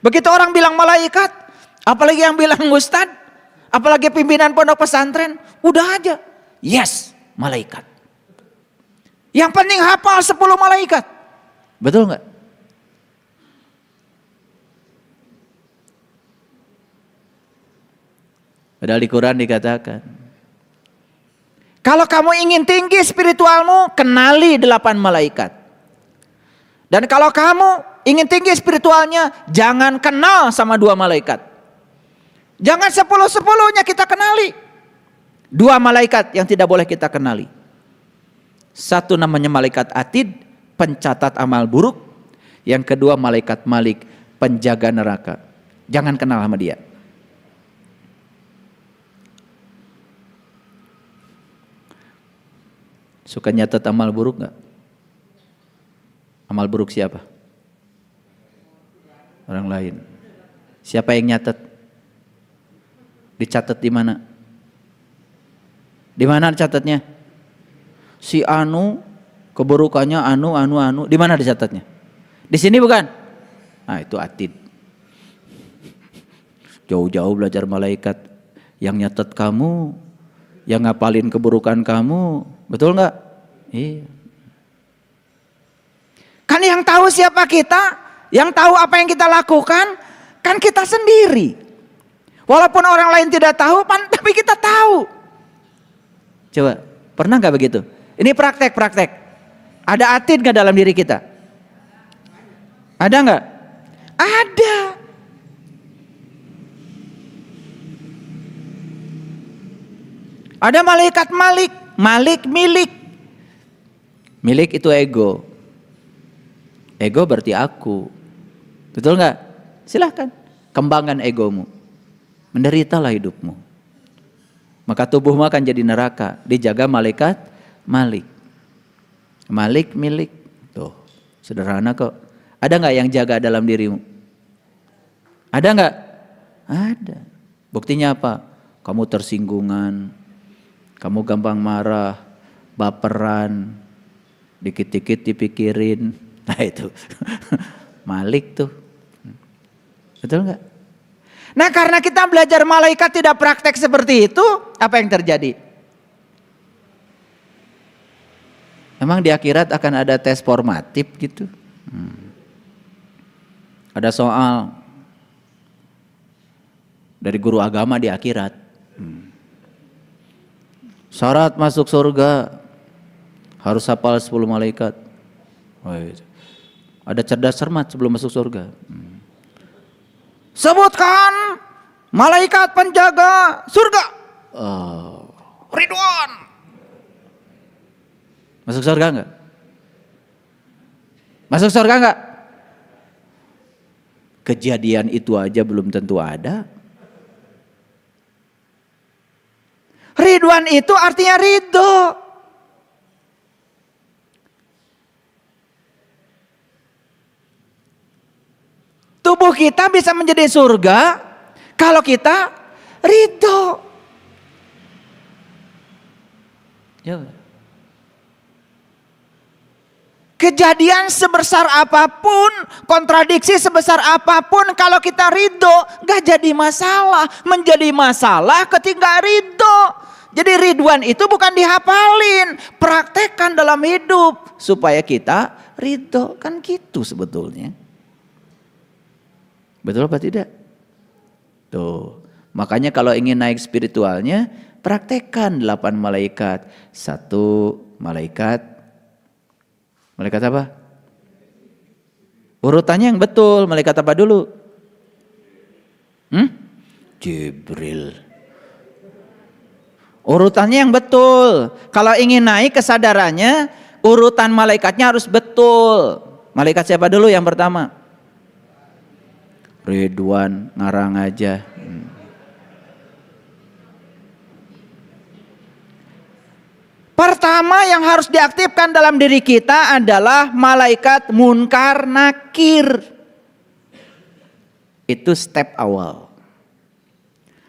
Begitu orang bilang malaikat, apalagi yang bilang ustad, apalagi pimpinan pondok pesantren, udah aja. Yes, malaikat. Yang penting hafal 10 malaikat. Betul enggak? Padahal di Quran dikatakan, kalau kamu ingin tinggi spiritualmu, kenali 8 malaikat. Dan kalau kamu ingin tinggi spiritualnya, jangan kenal sama 2 malaikat. Jangan 10-10-nya kita kenali. 2 malaikat yang tidak boleh kita kenali. Satu namanya malaikat Atid, pencatat amal buruk. Yang kedua malaikat Malik, penjaga neraka. Jangan kenal sama dia. Suka nyatet amal buruk gak? Amal buruk siapa? Orang lain. Siapa yang nyatet? Dicatat di mana? Di mana catatnya? Si anu, keburukannya anu. Di mana dicatatnya? Di sini bukan? Nah itu Atid. Jauh-jauh belajar malaikat. Yang nyatet kamu, yang ngapalin keburukan kamu. Betul nggak? Iya. Kan yang tahu siapa kita, yang tahu apa yang kita lakukan, kan kita sendiri. Walaupun orang lain tidak tahu, tapi kita tahu. Coba, pernah nggak begitu? Ini praktek. Ada Atid nggak dalam diri kita? Ada nggak? Ada. Ada malaikat Malik milik. Milik itu ego. Ego berarti aku. Betul nggak? Silahkan kembangkan egomu. Menderitalah hidupmu. Maka tubuhmu akan jadi neraka. Dijaga malaikat Malik. Malik milik. Tuh, sederhana kok. Ada nggak yang jaga dalam dirimu? Ada nggak? Ada. Buktinya apa? Kamu tersinggungan. Kamu gampang marah, baperan, dikit-dikit dipikirin. Nah itu, Malik tuh. Betul nggak? Nah karena kita belajar malaikat tidak praktek seperti itu, apa yang terjadi? Emang di akhirat akan ada tes formatif gitu? Ada soal dari guru agama di akhirat. Syarat masuk surga harus hafal 10 malaikat. Ada cerdas cermat sebelum masuk surga. Sebutkan malaikat penjaga surga. Ridwan. Masuk surga enggak? Masuk surga enggak? Kejadian itu aja belum tentu ada. Ridwan itu artinya ridho. Tubuh kita bisa menjadi surga kalau kita ridho. Ya. Kejadian sebesar apapun, kontradiksi sebesar apapun, kalau kita ridho gak jadi masalah. Menjadi masalah ketika ridho. Jadi ridwan itu bukan dihafalin, praktekkan dalam hidup supaya kita ridho. Kan gitu sebetulnya. Betul apa tidak? Tuh, makanya kalau ingin naik spiritualnya, praktekkan 8 malaikat. 1 malaikat apa? Urutannya yang betul, malaikat apa dulu? Jibril. Urutannya yang betul. Kalau ingin naik kesadarannya, urutan malaikatnya harus betul. Malaikat siapa dulu yang pertama? Ridwan, ngarang aja. Pertama yang harus diaktifkan dalam diri kita adalah malaikat munkar nakir. Itu step awal.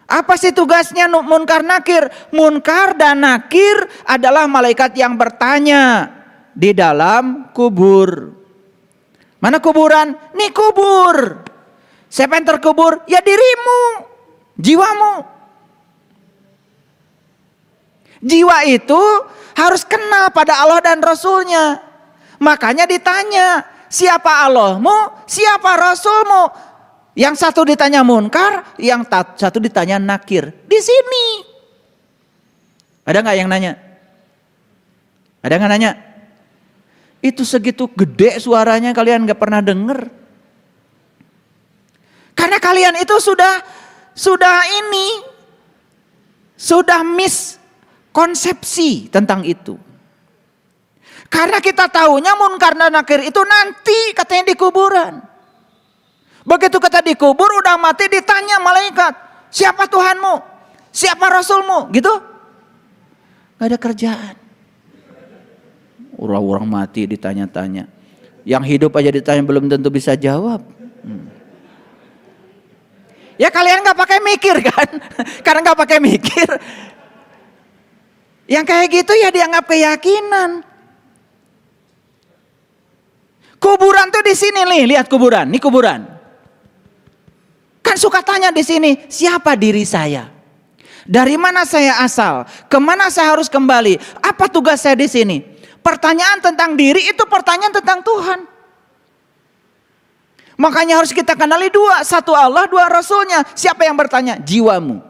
Apa sih tugasnya munkar nakir? Munkar dan nakir adalah malaikat yang bertanya di dalam kubur. Mana kuburan? Nih kubur. Siapa yang terkubur? Ya dirimu, jiwamu. Jiwa itu harus kenal pada Allah dan Rasulnya. Makanya ditanya, siapa Allahmu, siapa Rasulmu? Yang satu ditanya munkar, yang satu ditanya nakir. Di sini. Ada nggak yang nanya? Ada nggak nanya? Itu segitu gede suaranya kalian nggak pernah dengar. Karena kalian itu sudah miss konsepsi tentang itu. Karena kita tahunya munkar dan nakir itu nanti katanya di kuburan. Begitu kita dikubur udah mati ditanya malaikat, siapa Tuhanmu? Siapa Rasulmu? Gitu. Gak ada kerjaan. Orang-orang mati ditanya-tanya. Yang hidup aja ditanya belum tentu bisa jawab. Ya kalian gak pakai mikir kan? Karena gak pakai mikir. Yang kayak gitu ya dianggap keyakinan. Kuburan tuh di sini nih, lihat kuburan, ini kuburan. Kan suka tanya di sini, siapa diri saya? Dari mana saya asal? Kemana saya harus kembali? Apa tugas saya di sini? Pertanyaan tentang diri itu pertanyaan tentang Tuhan. Makanya harus kita kenali 2, 1 Allah, 2 Rasulnya. Siapa yang bertanya? Jiwamu.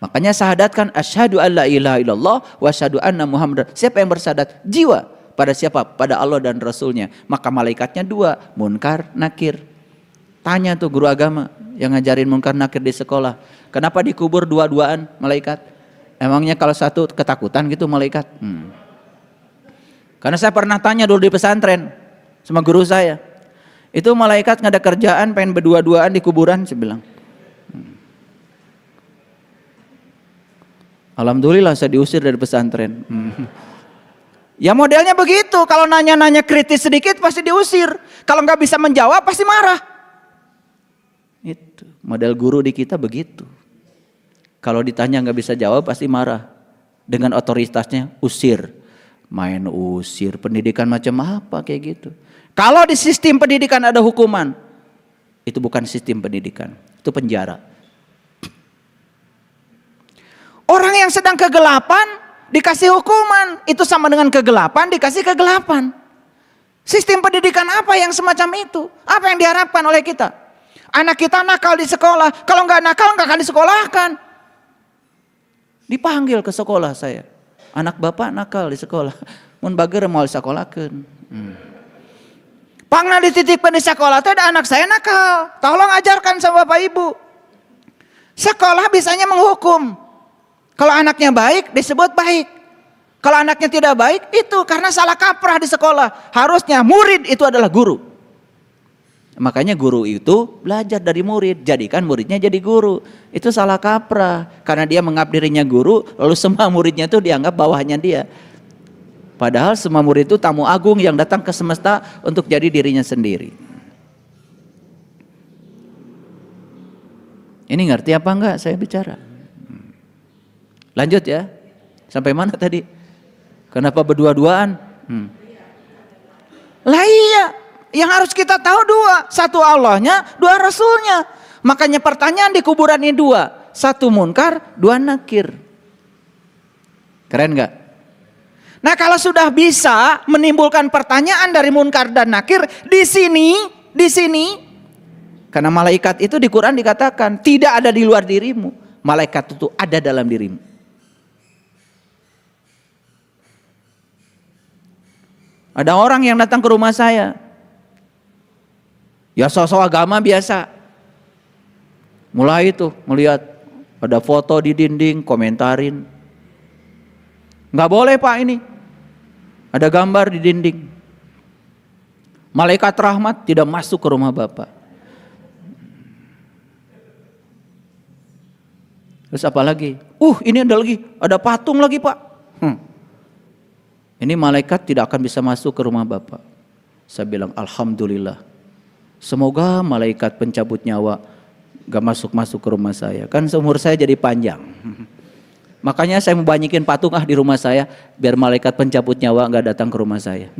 Makanya syahadatkan asyhadu alla ilaha illallah wa asyhadu anna muhammadar. Siapa yang bersyahadat? Jiwa. Pada siapa? Pada Allah dan Rasulnya. Maka malaikatnya 2, munkar, nakir. Tanya tuh guru agama yang ngajarin munkar nakir di sekolah. Kenapa dikubur 2-2an malaikat? Emangnya kalau satu ketakutan gitu malaikat? Karena saya pernah tanya dulu di pesantren sama guru saya. Itu malaikat nggak ada kerjaan pengen berdua-duaan di kuburan, saya bilang. Alhamdulillah saya diusir dari pesantren. Ya modelnya begitu, kalau nanya-nanya kritis sedikit pasti diusir. Kalau nggak bisa menjawab pasti marah. Itu model guru di kita begitu. Kalau ditanya nggak bisa jawab pasti marah. Dengan otoritasnya usir. Main usir, pendidikan macam apa kayak gitu. Kalau di sistem pendidikan ada hukuman, itu bukan sistem pendidikan, itu penjara. Orang yang sedang kegelapan dikasih hukuman, itu sama dengan kegelapan dikasih kegelapan. Sistem pendidikan apa yang semacam itu? Apa yang diharapkan oleh kita? Anak kita nakal di sekolah, kalau nggak nakal nggak akan disekolahkan. Dipanggil ke sekolah saya, anak bapak nakal di sekolah, mun bager mau disekolahkan. Pangna dititipkan di sekolah, ada anak saya nakal, tolong ajarkan sama bapak ibu. Sekolah bisanya menghukum. Kalau anaknya baik disebut baik. Kalau anaknya tidak baik itu karena salah kaprah di sekolah. Harusnya murid itu adalah guru. Makanya guru itu belajar dari murid, jadikan muridnya jadi guru. Itu salah kaprah karena dia menganggap dirinya guru, lalu semua muridnya itu dianggap bawahnya dia. Padahal semua murid itu tamu agung yang datang ke semesta untuk jadi dirinya sendiri. Ini ngerti apa enggak saya bicara? Lanjut ya. Sampai mana tadi? Kenapa berdua-duaan? Lah iya, yang harus kita tahu dua. Satu Allahnya, dua Rasulnya. Makanya pertanyaan di kuburan ini dua. Satu munkar, dua nakir. Keren gak? Nah kalau sudah bisa menimbulkan pertanyaan dari munkar dan nakir. Di sini. Karena malaikat itu di Quran dikatakan tidak ada di luar dirimu. Malaikat itu ada dalam dirimu. Ada orang yang datang ke rumah saya. Ya sosok agama biasa. Mulai itu melihat ada foto di dinding, komentarin. Nggak boleh Pak ini. Ada gambar di dinding. Malaikat rahmat tidak masuk ke rumah Bapak. Terus apa lagi? Ini ada patung lagi Pak. Ini malaikat tidak akan bisa masuk ke rumah Bapak. Saya bilang alhamdulillah. Semoga malaikat pencabut nyawa gak masuk ke rumah saya. Kan seumur saya jadi panjang. Makanya saya mau banyakin patung di rumah saya. Biar malaikat pencabut nyawa gak datang ke rumah saya.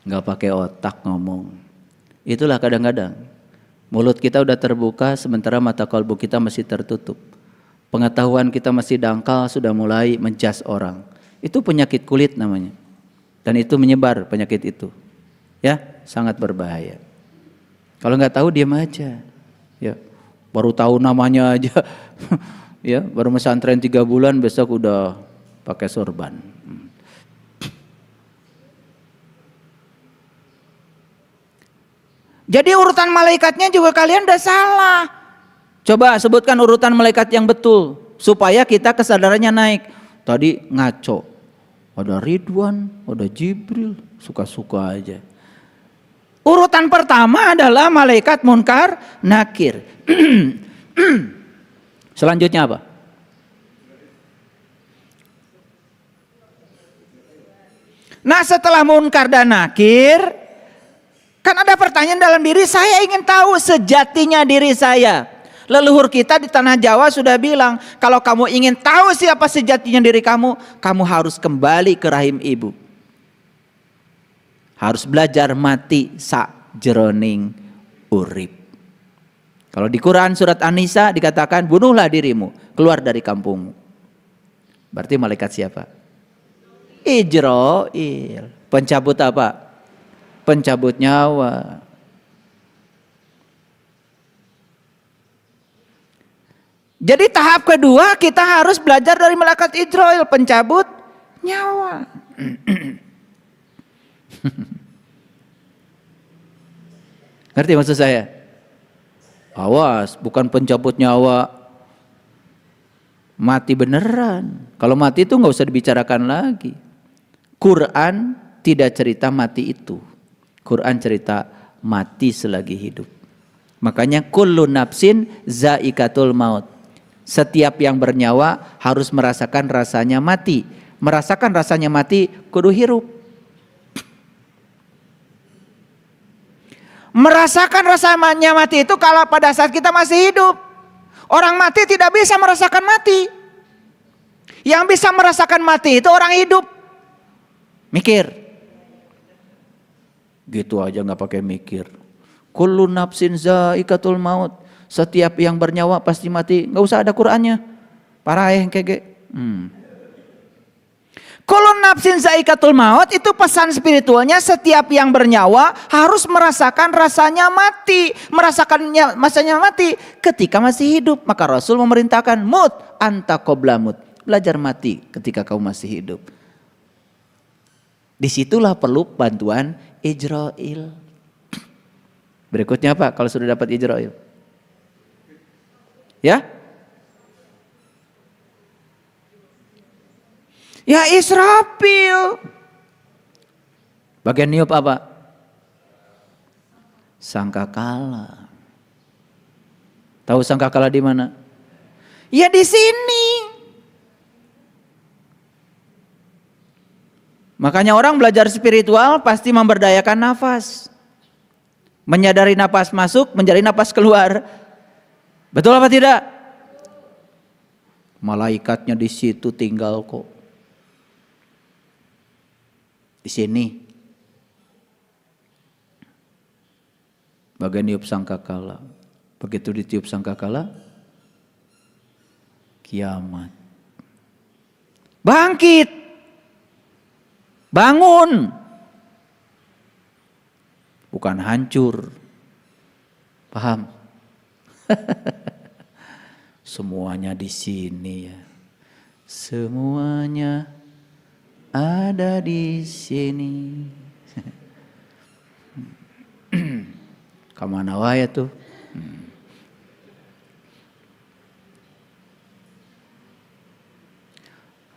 Gak pakai otak ngomong. Itulah kadang-kadang. Mulut kita udah terbuka sementara mata kalbu kita masih tertutup. Pengetahuan kita masih dangkal, sudah mulai menjas orang. Itu penyakit kulit namanya. Dan itu menyebar penyakit itu. Ya, sangat berbahaya. Kalau nggak tahu diam aja. Ya, baru tahu namanya aja. Ya, baru pesantren 3 bulan besok udah pakai sorban. Jadi urutan malaikatnya juga kalian udah salah. Coba sebutkan urutan malaikat yang betul supaya kita kesadarannya naik. Tadi ngaco. Ada Ridwan, ada Jibril, suka-suka aja. Urutan pertama adalah malaikat munkar nakir. Selanjutnya apa? Nah, setelah munkar dan nakir, kan ada pertanyaan dalam diri saya, ingin tahu sejatinya diri saya. Leluhur kita di tanah Jawa sudah bilang, kalau kamu ingin tahu siapa sejatinya diri kamu, kamu harus kembali ke rahim ibu. Harus belajar mati sakjeroning urip. Kalau di Quran surat An-Nisa dikatakan, bunuhlah dirimu, keluar dari kampungmu. Berarti malaikat siapa? Ijrail. Pencabut apa? Pencabut nyawa. Jadi tahap kedua kita harus belajar dari malaikat Ijrail, pencabut nyawa. Ngerti maksud saya? Awas, bukan pencabut nyawa mati beneran. Kalau mati itu nggak usah dibicarakan lagi. Quran tidak cerita mati itu. Quran cerita mati selagi hidup. Makanya kullu nafsin zaikatul maut. Setiap yang bernyawa harus merasakan rasanya mati. Merasakan rasanya mati kudu hirup. Merasakan rasanya mati itu kalau pada saat kita masih hidup. Orang mati tidak bisa merasakan mati. Yang bisa merasakan mati itu orang hidup. Mikir. Gitu aja nggak pakai mikir. Kullu nafsin zaikatul maut. Setiap yang bernyawa pasti mati. Nggak usah ada Qur'annya. Parah kege. Kullu nafsin zaikatul maut itu pesan spiritualnya, setiap yang bernyawa harus merasakan rasanya mati. Merasakannya masanya mati ketika masih hidup. Maka Rasul memerintahkan mut anta qabla mut. Belajar mati ketika kau masih hidup. Disitulah perlu bantuan Ijrail. Berikutnya apa kalau sudah dapat Ijrail? Ya? Ya Israfil. Bagian niup apa? Sangkakala. Tahu sangkakala di mana? Ya di sini. Makanya orang belajar spiritual pasti memberdayakan nafas. Menyadari nafas masuk, menyadari nafas keluar. Betul apa tidak? Malaikatnya di situ tinggal kok. di sini. Bagian niup sangkakala. Begitu ditiup sangkakala, kiamat. Bangkit. Bangun. Bukan hancur. Paham? Semuanya di sini ya. Semuanya ada di sini. Kamana wae tuh?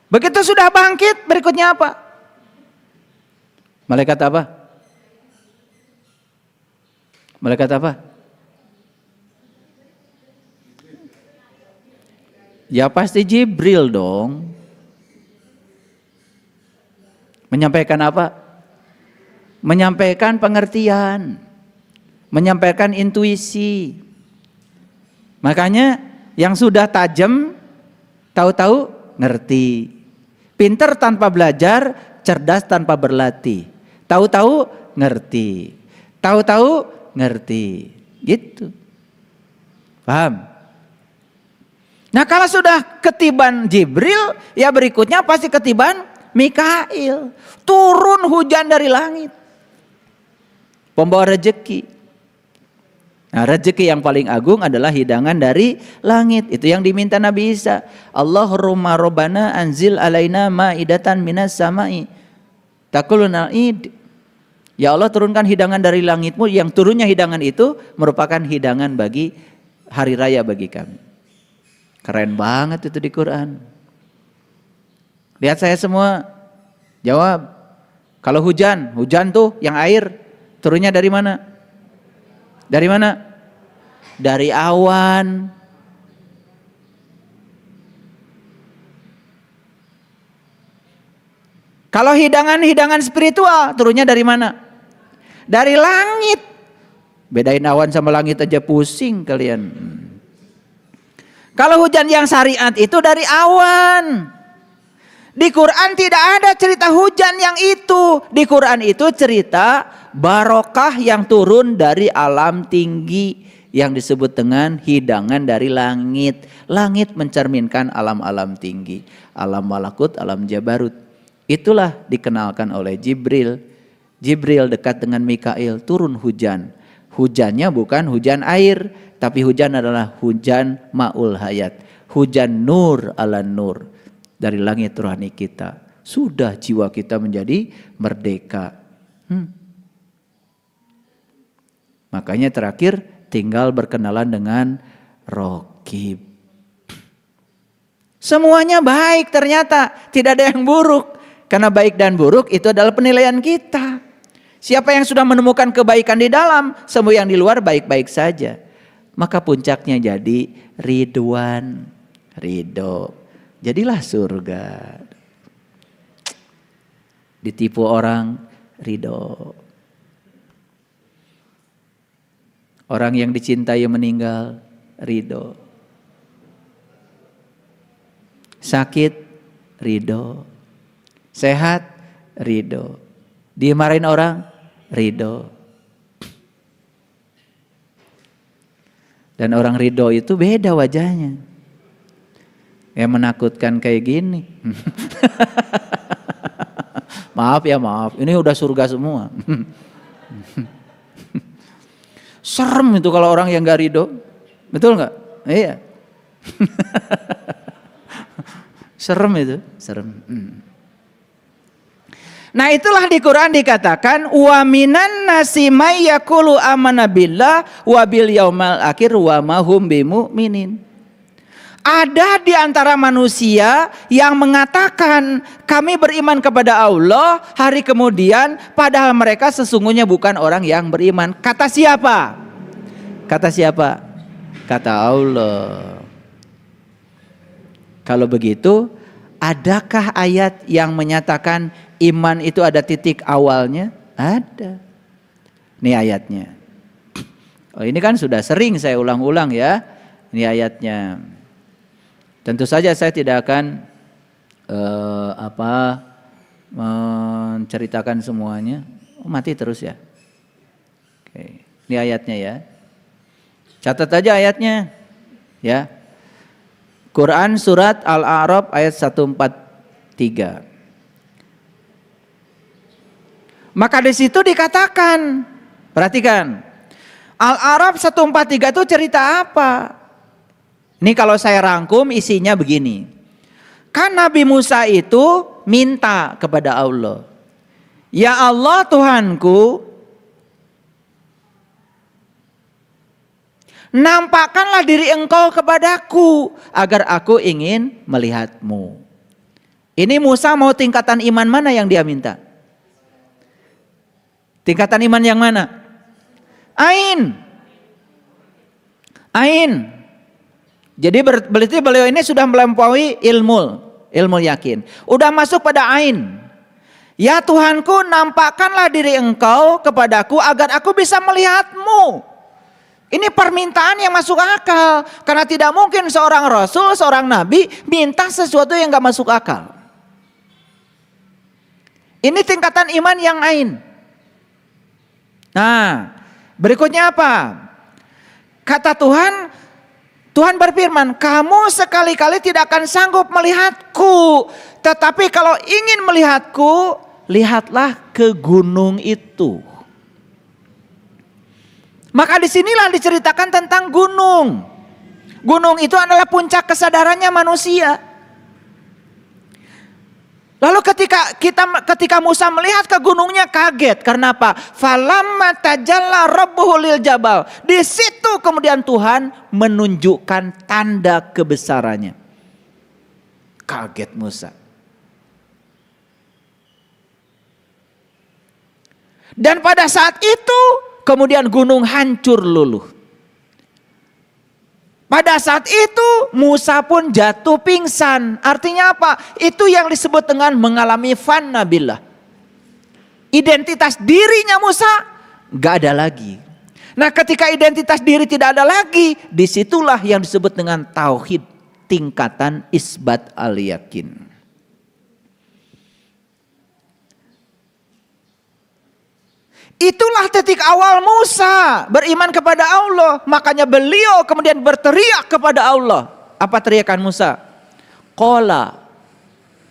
Begitu sudah bangkit, berikutnya apa? Malaikat apa? Malaikat apa? Ya pasti Jibril dong. Menyampaikan apa? Menyampaikan pengertian. Menyampaikan intuisi. Makanya yang sudah tajam tahu-tahu ngerti. Pinter tanpa belajar, cerdas tanpa berlatih. Tahu-tahu ngerti. Tahu-tahu ngerti. Gitu. Paham? Nah kalau sudah ketiban Jibril, ya berikutnya pasti ketiban Mikail. Turun hujan dari langit. Pembawa rezeki. Nah rezeki yang paling agung adalah hidangan dari langit. Itu yang diminta Nabi Isa. Allahumma robbana anzil alaina ma'idatan minas samai. Takuluna id. Ya Allah turunkan hidangan dari langitmu. Yang turunnya hidangan itu merupakan hidangan bagi hari raya bagi kami. Keren banget itu di Quran. Lihat saya semua. Jawab. Kalau hujan tuh yang air turunnya dari mana? Dari mana? Dari awan. Kalau hidangan-hidangan spiritual turunnya dari mana? Dari langit. Bedain awan sama langit aja pusing kalian. Kalau hujan yang syariat itu dari awan. Di Quran tidak ada cerita hujan yang itu. Di Quran itu cerita barokah yang turun dari alam tinggi yang disebut dengan hidangan dari langit. Langit mencerminkan alam-alam tinggi, alam malakut, alam jabarut. Itulah dikenalkan oleh Jibril. Jibril dekat dengan Mikail, turun hujan. Hujannya bukan hujan air, tapi hujan adalah hujan ma'ul hayat. Hujan nur ala nur. Dari langit rohani kita. Sudah jiwa kita menjadi merdeka. Makanya terakhir tinggal berkenalan dengan Raqib. Semuanya baik ternyata. Tidak ada yang buruk. Karena baik dan buruk itu adalah penilaian kita. Siapa yang sudah menemukan kebaikan di dalam, semua yang di luar baik-baik saja. Maka puncaknya jadi ridwan. Ridho. Jadilah surga. Ditipu orang, ridho. Orang yang dicintai meninggal, ridho. Sakit, ridho. Sehat, ridho. Dimarahin orang, ridho. Dan orang ridho itu beda wajahnya. Yang menakutkan kayak gini. Maaf ya maaf, ini udah surga semua. Serem itu kalau orang yang gak ridho. Betul gak? Iya. Serem itu, serem. Nah itulah di Quran dikatakan wa minan nasi may yaqulu amanna billah wa bil yaumal akhir wa ma hum bimumin. Ada di antara manusia yang mengatakan kami beriman kepada Allah, hari kemudian padahal mereka sesungguhnya bukan orang yang beriman. Kata siapa? Kata siapa? Kata Allah. Kalau begitu, adakah ayat yang menyatakan iman itu ada titik awalnya? Ada. Ini ayatnya. Oh, ini kan sudah sering saya ulang-ulang ya. Ini ayatnya. Tentu saja saya tidak akan menceritakan semuanya. Mati terus ya. Oke. Ini ayatnya ya. Catat aja ayatnya. Ya. Quran surat Al-A'raf ayat 143. Maka di situ dikatakan, perhatikan. Al-A'raf 143 itu cerita apa? Ini kalau saya rangkum isinya begini. Kan Nabi Musa itu minta kepada Allah. Ya Allah Tuhanku, nampakkanlah diri Engkau kepadaku agar aku ingin melihatmu. Ini Musa mau tingkatan iman mana yang dia minta? Tingkatan iman yang mana? Ain. Jadi berarti beliau ini sudah melampaui ilmu yakin. Udah masuk pada ain. Ya Tuhanku, nampakkanlah diri Engkau kepadaku agar aku bisa melihatmu. Ini permintaan yang masuk akal. Karena tidak mungkin seorang rasul, seorang nabi minta sesuatu yang gak masuk akal. Ini tingkatan iman yang ain. Nah, berikutnya apa? Kata Tuhan berfirman, kamu sekali-kali tidak akan sanggup melihatku. Tetapi kalau ingin melihatku, lihatlah ke gunung itu. Maka disinilah diceritakan tentang gunung. Gunung itu adalah puncak kesadarannya manusia. Lalu ketika Musa melihat ke gunungnya kaget. Karena apa? Falamma tajalla rabbuhu lil jabal. Di situ kemudian Tuhan menunjukkan tanda kebesarannya. Kaget Musa. Dan pada saat itu kemudian gunung hancur luluh. Pada saat itu Musa pun jatuh pingsan. Artinya apa? Itu yang disebut dengan mengalami fana billah. Identitas dirinya Musa gak ada lagi. Nah ketika identitas diri tidak ada lagi, disitulah yang disebut dengan tauhid tingkatan isbat al-yakin. Itulah titik awal Musa beriman kepada Allah. Makanya beliau kemudian berteriak kepada Allah. Apa teriakan Musa? Qala.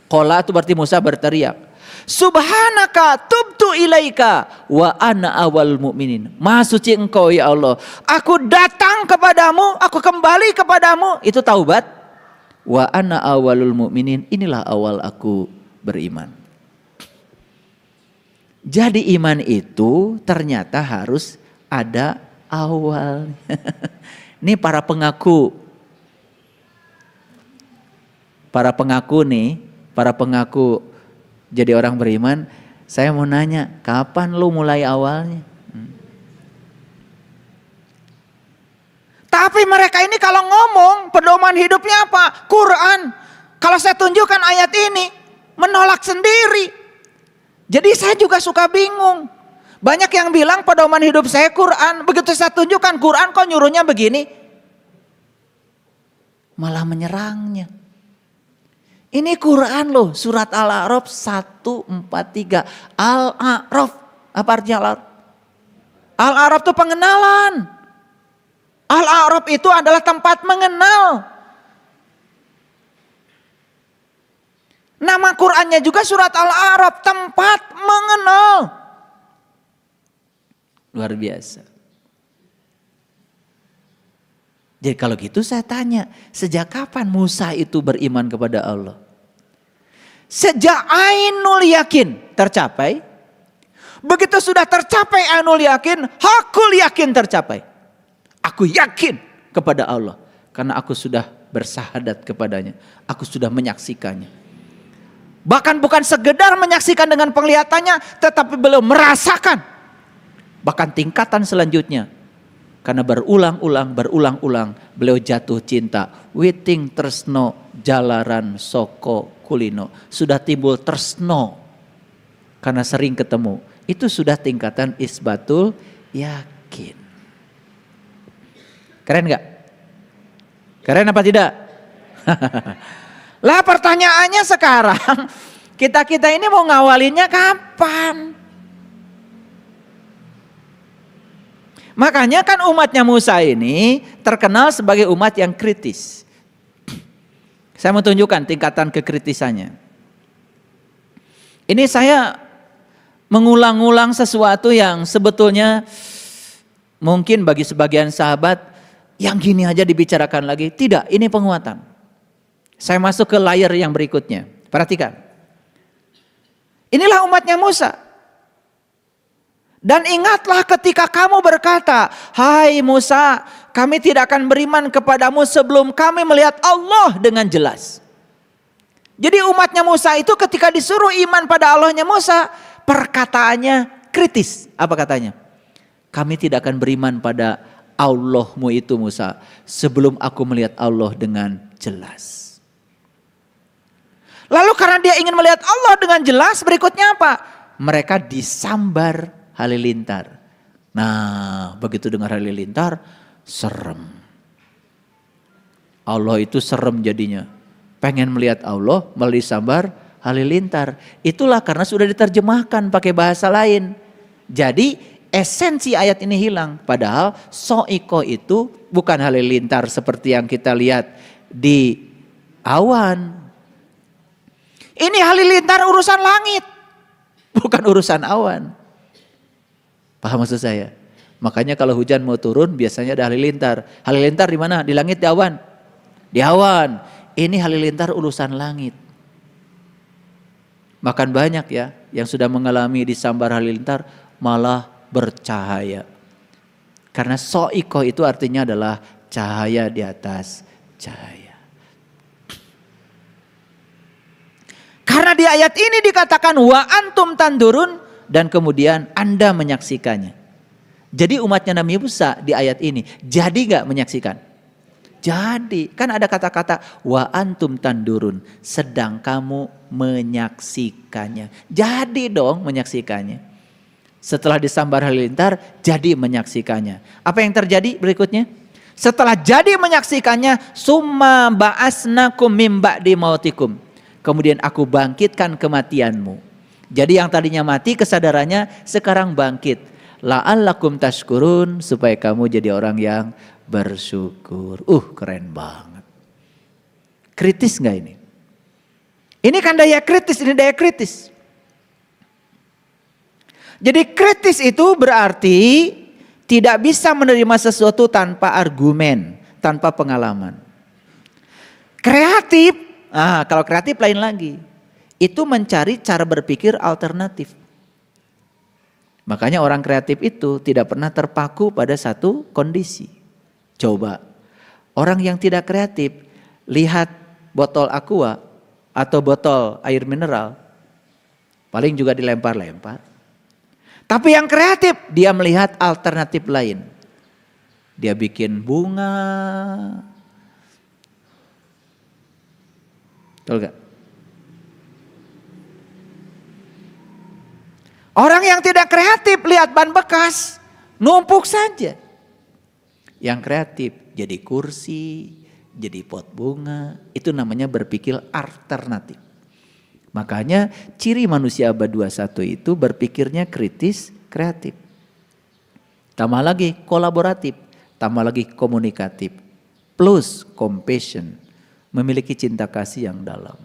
Qala itu berarti Musa berteriak. Subhanaka tubtu ilaika wa ana awal mu'minin. Maha suci Engkau ya Allah. Aku datang kepadamu, aku kembali kepadamu. Itu taubat. Wa ana awalul mu'minin. Inilah awal aku beriman. Jadi iman itu ternyata harus ada awal. Ini para pengaku jadi orang beriman. Saya mau nanya, kapan lu mulai awalnya? Tapi mereka ini kalau ngomong pedoman hidupnya apa? Quran. Kalau saya tunjukkan ayat ini, menolak sendiri. Jadi saya juga suka bingung. Banyak yang bilang pedoman hidup saya Quran. Begitu saya tunjukkan Quran kok nyuruhnya begini. Malah menyerangnya. Ini Quran loh. Surat Al-A'raf 143. Al-A'raf. Apa artinya Al-A'raf? Al-A'raf itu pengenalan. Al-A'raf itu adalah tempat mengenal. Nama Qur'annya juga surat Al-A'raf, tempat mengenal. Luar biasa. Jadi kalau gitu saya tanya, sejak kapan Musa itu beriman kepada Allah? Sejak ainul yakin tercapai. Begitu sudah tercapai ainul yakin, hakul yakin tercapai. Aku yakin kepada Allah karena aku sudah bersahadat kepadanya. Aku sudah menyaksikannya. Bahkan bukan sekedar menyaksikan dengan penglihatannya, tetapi beliau merasakan. Bahkan tingkatan selanjutnya. Karena berulang-ulang beliau jatuh cinta. Witing tresno jalaran soko kulino. Sudah timbul tresno. Karena sering ketemu. Itu sudah tingkatan isbatul yakin. Keren gak? Keren apa tidak? Lah pertanyaannya sekarang, Kita-kita ini mau ngawalinnya kapan? Makanya kan umatnya Musa ini terkenal sebagai umat yang kritis. Saya mau tunjukkan tingkatan kekritisannya. Ini saya mengulang-ulang sesuatu yang sebetulnya mungkin bagi sebagian sahabat yang gini aja dibicarakan lagi. Tidak, ini penguatan. Saya masuk ke layer yang berikutnya. Perhatikan. Inilah umatnya Musa. Dan ingatlah ketika kamu berkata, hai Musa, kami tidak akan beriman kepadamu sebelum kami melihat Allah dengan jelas. Jadi umatnya Musa itu ketika disuruh iman pada Allahnya Musa, perkataannya kritis. Apa katanya? Kami tidak akan beriman pada Allahmu itu Musa sebelum aku melihat Allah dengan jelas. Lalu karena dia ingin melihat Allah dengan jelas, berikutnya apa? Mereka disambar halilintar. Nah, begitu dengar halilintar, serem. Allah itu serem jadinya. Pengen melihat Allah melalui sambar halilintar. Itulah karena sudah diterjemahkan pakai bahasa lain. Jadi esensi ayat ini hilang. Padahal so'iko itu bukan halilintar seperti yang kita lihat di awan. Ini halilintar urusan langit, bukan urusan awan. Paham maksud saya? Makanya kalau hujan mau turun biasanya ada halilintar. Halilintar di mana? Di langit, di awan? Di awan. Ini halilintar urusan langit. Makan banyak ya yang sudah mengalami disambar halilintar malah bercahaya. Karena so'iko itu artinya adalah cahaya di atas cahaya. Karena di ayat ini dikatakan wa antum tandurun dan kemudian Anda menyaksikannya. Jadi umatnya Nabi Musa di ayat ini jadi gak menyaksikan? Jadi kan ada kata-kata wa antum tandurun, sedang kamu menyaksikannya. Jadi dong menyaksikannya. Setelah disambar halilintar jadi menyaksikannya. Apa yang terjadi berikutnya? Setelah jadi menyaksikannya summa ba'asnakum mim ba'di mautikum. Kemudian aku bangkitkan kematianmu. Jadi yang tadinya mati kesadarannya sekarang bangkit. La'allakum tashkurun, supaya kamu jadi orang yang bersyukur. Keren banget. Kritis gak ini? Ini kan daya kritis, ini daya kritis. Jadi kritis itu berarti tidak bisa menerima sesuatu tanpa argumen, tanpa pengalaman. Kreatif, kalau kreatif lain lagi. Itu mencari cara berpikir alternatif. Makanya orang kreatif itu tidak pernah terpaku pada satu kondisi. Coba, orang yang tidak kreatif, lihat botol aqua atau botol air mineral, paling juga dilempar-lempar. Tapi yang kreatif, dia melihat alternatif lain. Dia bikin bunga. Betul gak? Orang yang tidak kreatif lihat ban bekas, numpuk saja. Yang kreatif jadi kursi, jadi pot bunga, itu namanya berpikir alternatif. Makanya ciri manusia abad 21 itu berpikirnya kritis, kreatif. Tambah lagi kolaboratif, tambah lagi komunikatif, plus compassion, memiliki cinta kasih yang dalam.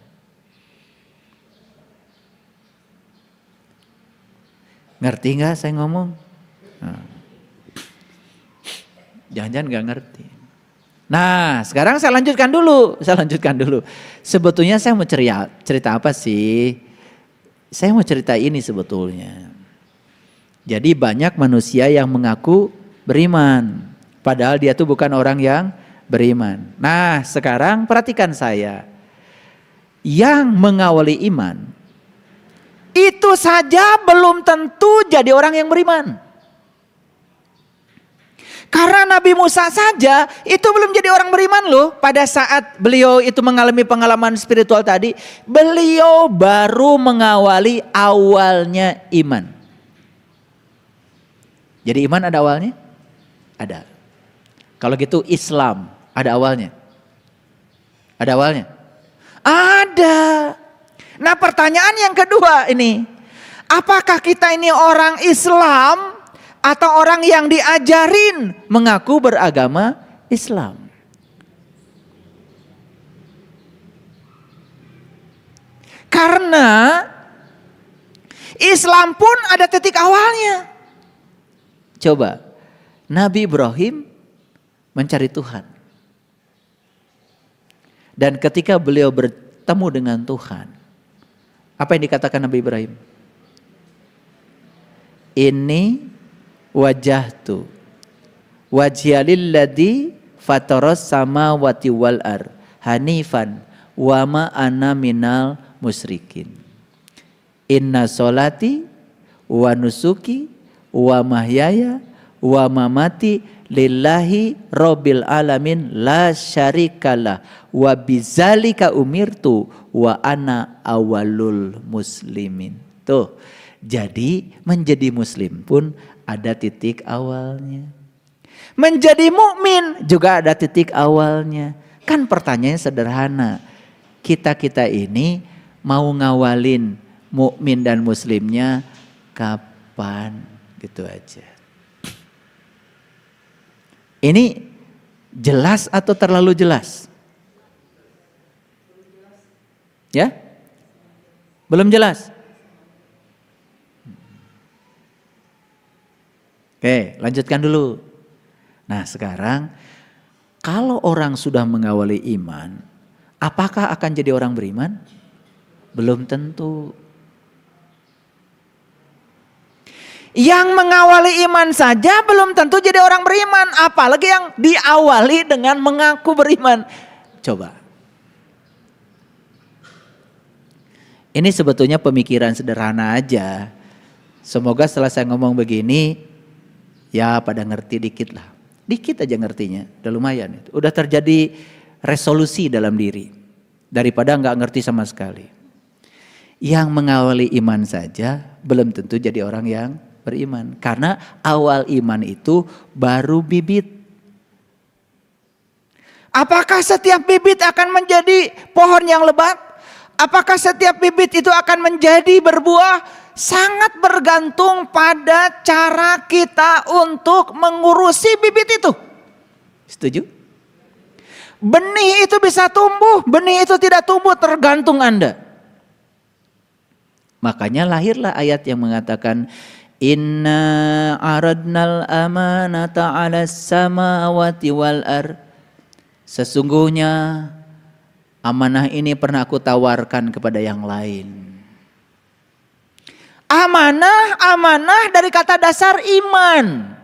Ngerti nggak saya ngomong? Jangan-jangan nggak ngerti. Nah, sekarang saya lanjutkan dulu. Sebetulnya saya mau cerita apa sih? Saya mau cerita ini sebetulnya. Jadi banyak manusia yang mengaku beriman, padahal dia tuh bukan orang yang beriman. Nah, sekarang perhatikan saya. Yang mengawali iman, itu saja belum tentu jadi orang yang beriman. Karena Nabi Musa saja itu belum jadi orang beriman loh. Pada saat beliau itu mengalami pengalaman spiritual tadi, beliau baru mengawali awalnya iman. Jadi iman ada awalnya? Ada. Kalau gitu Islam ada awalnya? Ada awalnya? Ada. Nah, pertanyaan yang kedua ini, apakah kita ini orang Islam atau orang yang diajarin mengaku beragama Islam? Karena Islam pun ada titik awalnya. Coba, Nabi Ibrahim mencari Tuhan. Dan ketika beliau bertemu dengan Tuhan, apa yang dikatakan Nabi Ibrahim? Ini wajahtu wajhialilladzi fataras samawati wal ar hanifan wa ma ana minal musyrikin. Inna sholati wa nusuki wa mahyaya wa mamati lillahi rabbil alamin la syarikalah wa bizalika umirtu wa ana awalul muslimin. Tuh, jadi menjadi muslim pun ada titik awalnya. Menjadi mukmin juga ada titik awalnya. Kan pertanyaannya sederhana. Kita ini mau ngawalin mukmin dan muslimnya kapan? Gitu aja. Ini jelas atau terlalu jelas? Ya? Belum jelas? Oke, lanjutkan dulu. Nah, sekarang kalau orang sudah mengawali iman, apakah akan jadi orang beriman? Belum tentu. Yang mengawali iman saja belum tentu jadi orang beriman, apalagi yang diawali dengan mengaku beriman. Coba. Ini sebetulnya pemikiran sederhana aja. Semoga setelah saya ngomong begini, ya pada ngerti dikit lah. Dikit aja ngertinya, udah lumayan. Udah terjadi resolusi dalam diri. Daripada nggak ngerti sama sekali. Yang mengawali iman saja belum tentu jadi orang yang beriman. Karena awal iman itu baru bibit. Apakah setiap bibit akan menjadi pohon yang lebat? Apakah setiap bibit itu akan menjadi berbuah? Sangat bergantung pada cara kita untuk mengurusi bibit itu. Setuju? Benih itu bisa tumbuh, benih itu tidak tumbuh, tergantung Anda. Makanya lahirlah ayat yang mengatakan inna aradnal amanata 'alas samawati wal ar. Sesungguhnya amanah ini pernah aku tawarkan kepada yang lain. Amanah dari kata dasar iman.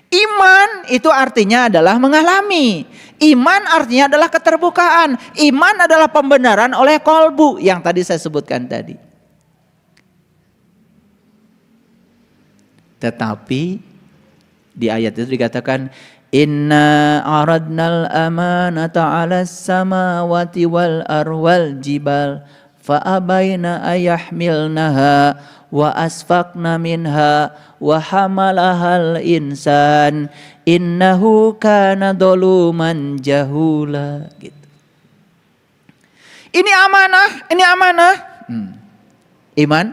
Iman itu artinya adalah mengalami. Iman artinya adalah keterbukaan. Iman adalah pembenaran oleh kolbu yang tadi saya sebutkan tadi. Tetapi di ayat itu dikatakan inna aradnal amanata 'alas samawati wal arwal jibal fa abaina ayahmilnaha wa asfaqna minha wa hamalahal insan innahu kana dzaluman jahula gitu. Ini amanah. Iman.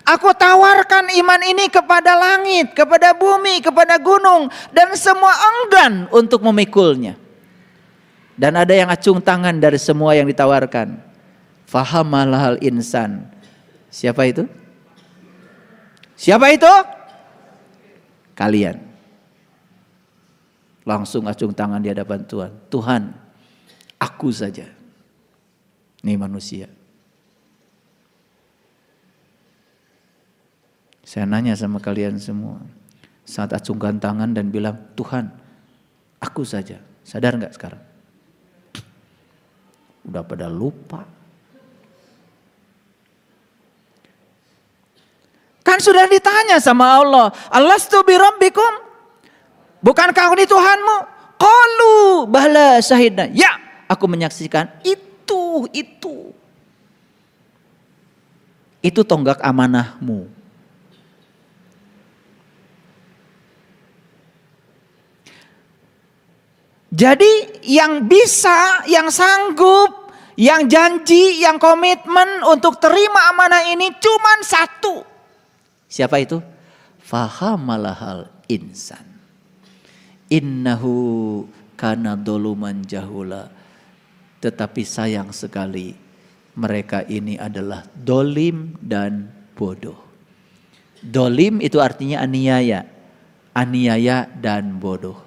Aku tawarkan iman ini kepada langit, kepada bumi, kepada gunung dan semua enggan untuk memikulnya. Dan ada yang acung tangan dari semua yang ditawarkan. Fahamalahal insan. Siapa itu? Siapa itu? Kalian. Langsung acung tangan di hadapan Tuhan. Tuhan, aku saja. Ini manusia. Saya nanya sama kalian semua. Saat acungkan tangan dan bilang, Tuhan, aku saja. Sadar gak sekarang? Udah pada lupa. Kan sudah ditanya sama Allah. Alastu bi rabbikum? Bukankah aku ini Tuhanmu? Qalu bala syahidna. Ya, aku menyaksikan itu. Itu tonggak amanahmu. Jadi yang bisa, yang sanggup yang janji, yang komitmen untuk terima amanah ini cuman satu. Siapa itu? Fahamalahal insan. Innahu kana doluman jahula. Tetapi sayang sekali mereka ini adalah dolim dan bodoh. Dolim itu artinya aniaya. Aniaya dan bodoh.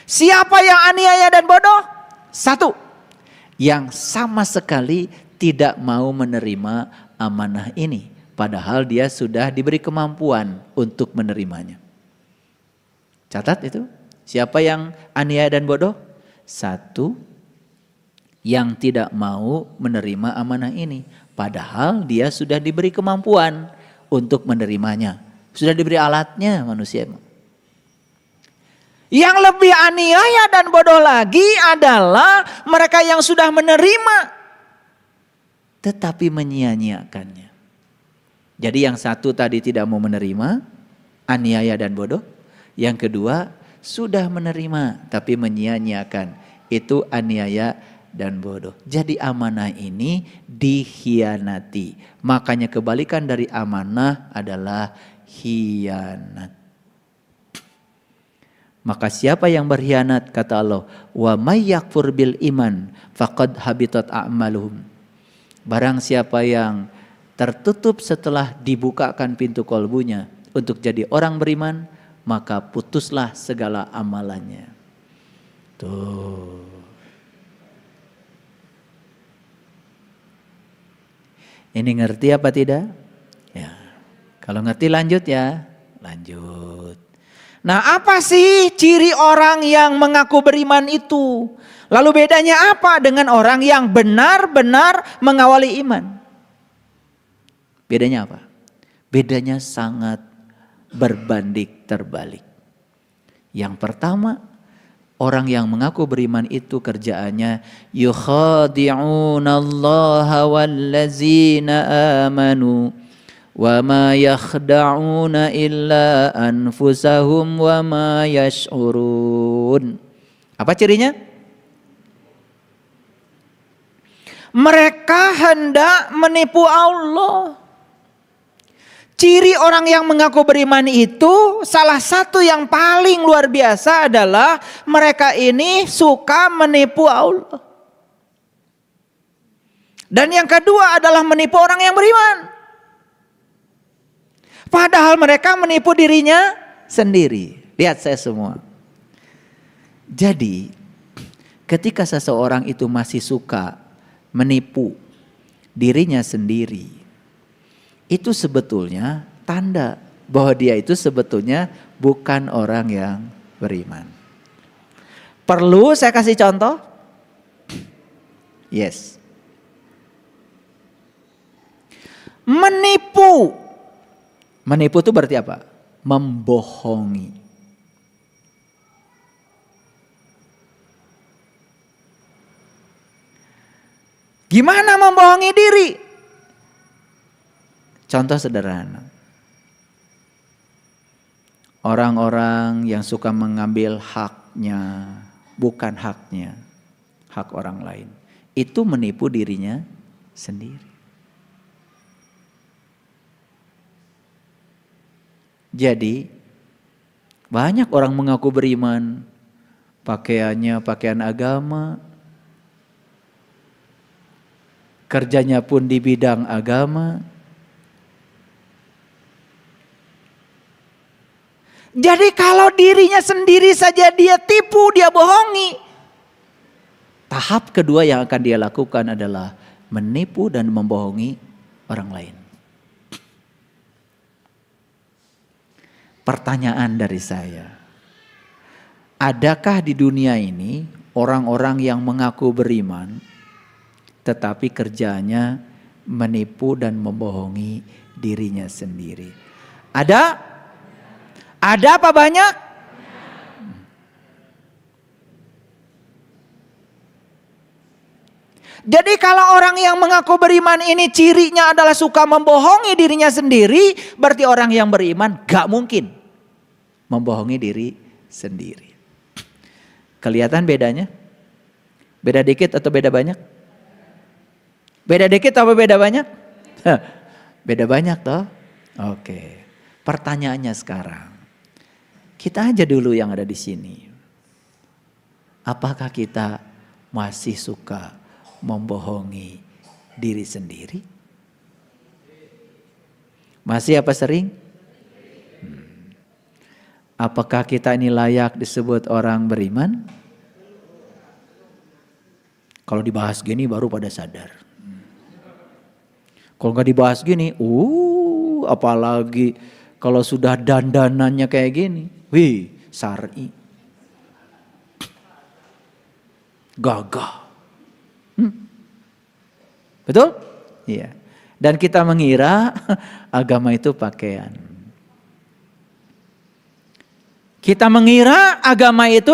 Siapa yang aniaya dan bodoh? Satu, yang sama sekali tidak mau menerima amanah ini. Padahal dia sudah diberi kemampuan untuk menerimanya. Catat itu. Siapa yang aniaya dan bodoh? Satu, yang tidak mau menerima amanah ini. Padahal dia sudah diberi kemampuan untuk menerimanya. Sudah diberi alatnya manusia. Yang lebih aniaya dan bodoh lagi adalah mereka yang sudah menerima tetapi menyia-nyiakannya. Jadi yang satu tadi tidak mau menerima, aniaya dan bodoh. Yang kedua sudah menerima tapi menyia-nyiakan, itu aniaya dan bodoh. Jadi amanah ini dikhianati. Makanya kebalikan dari amanah adalah khianat. Maka siapa yang berkhianat, kata Allah, wa may yakfur bil iman faqad habitat a'maluhum. Barang siapa yang tertutup setelah dibukakan pintu kolbunya untuk jadi orang beriman, maka putuslah segala amalannya. Tuh. Ini ngerti apa tidak? Ya. Kalau ngerti lanjut ya. Lanjut. Nah, apa sih ciri orang yang mengaku beriman itu? Lalu bedanya apa dengan orang yang benar-benar mengawali iman? Bedanya apa? Bedanya sangat berbanding terbalik. Yang pertama, orang yang mengaku beriman itu kerjaannya yukhadi'unallaha wallazina amanu wa ma yakhda'una illa anfusahum wa ma yash'urun. Apa cirinya? Mereka hendak menipu Allah. Ciri orang yang mengaku beriman itu salah satu yang paling luar biasa adalah mereka ini suka menipu Allah. Dan yang kedua adalah menipu orang yang beriman. Padahal mereka menipu dirinya sendiri. Lihat saya semua. Jadi ketika seseorang itu masih suka menipu dirinya sendiri, itu sebetulnya tanda bahwa dia itu sebetulnya bukan orang yang beriman. Perlu saya kasih contoh? Yes. Menipu. Menipu itu berarti apa? Membohongi. Gimana membohongi diri? Contoh sederhana. Orang-orang yang suka mengambil haknya, bukan haknya, hak orang lain. Itu menipu dirinya sendiri. Jadi banyak orang mengaku beriman, pakaiannya pakaian agama, kerjanya pun di bidang agama. Jadi kalau dirinya sendiri saja dia tipu, dia bohongi. Tahap kedua yang akan dia lakukan adalah menipu dan membohongi orang lain. Pertanyaan dari saya, adakah di dunia ini orang-orang yang mengaku beriman tetapi kerjanya menipu dan membohongi dirinya sendiri? Ada? Ada apa banyak? Jadi kalau orang yang mengaku beriman ini cirinya adalah suka membohongi dirinya sendiri, berarti orang yang beriman gak mungkin membohongi diri sendiri. Kelihatan bedanya? Beda dikit atau beda banyak? Beda dikit apa beda banyak? Beda banyak toh? Oke. Pertanyaannya sekarang. Kita aja dulu yang ada di sini. Apakah kita masih suka membohongi diri sendiri? Masih apa sering? Apakah kita ini layak disebut orang beriman? Kalau dibahas gini baru pada sadar. Kalau nggak dibahas gini, apalagi kalau sudah dandanannya kayak gini, wih, syar'i, gagah, betul? Iya. Dan kita mengira agama itu pakaian. Kita mengira agama itu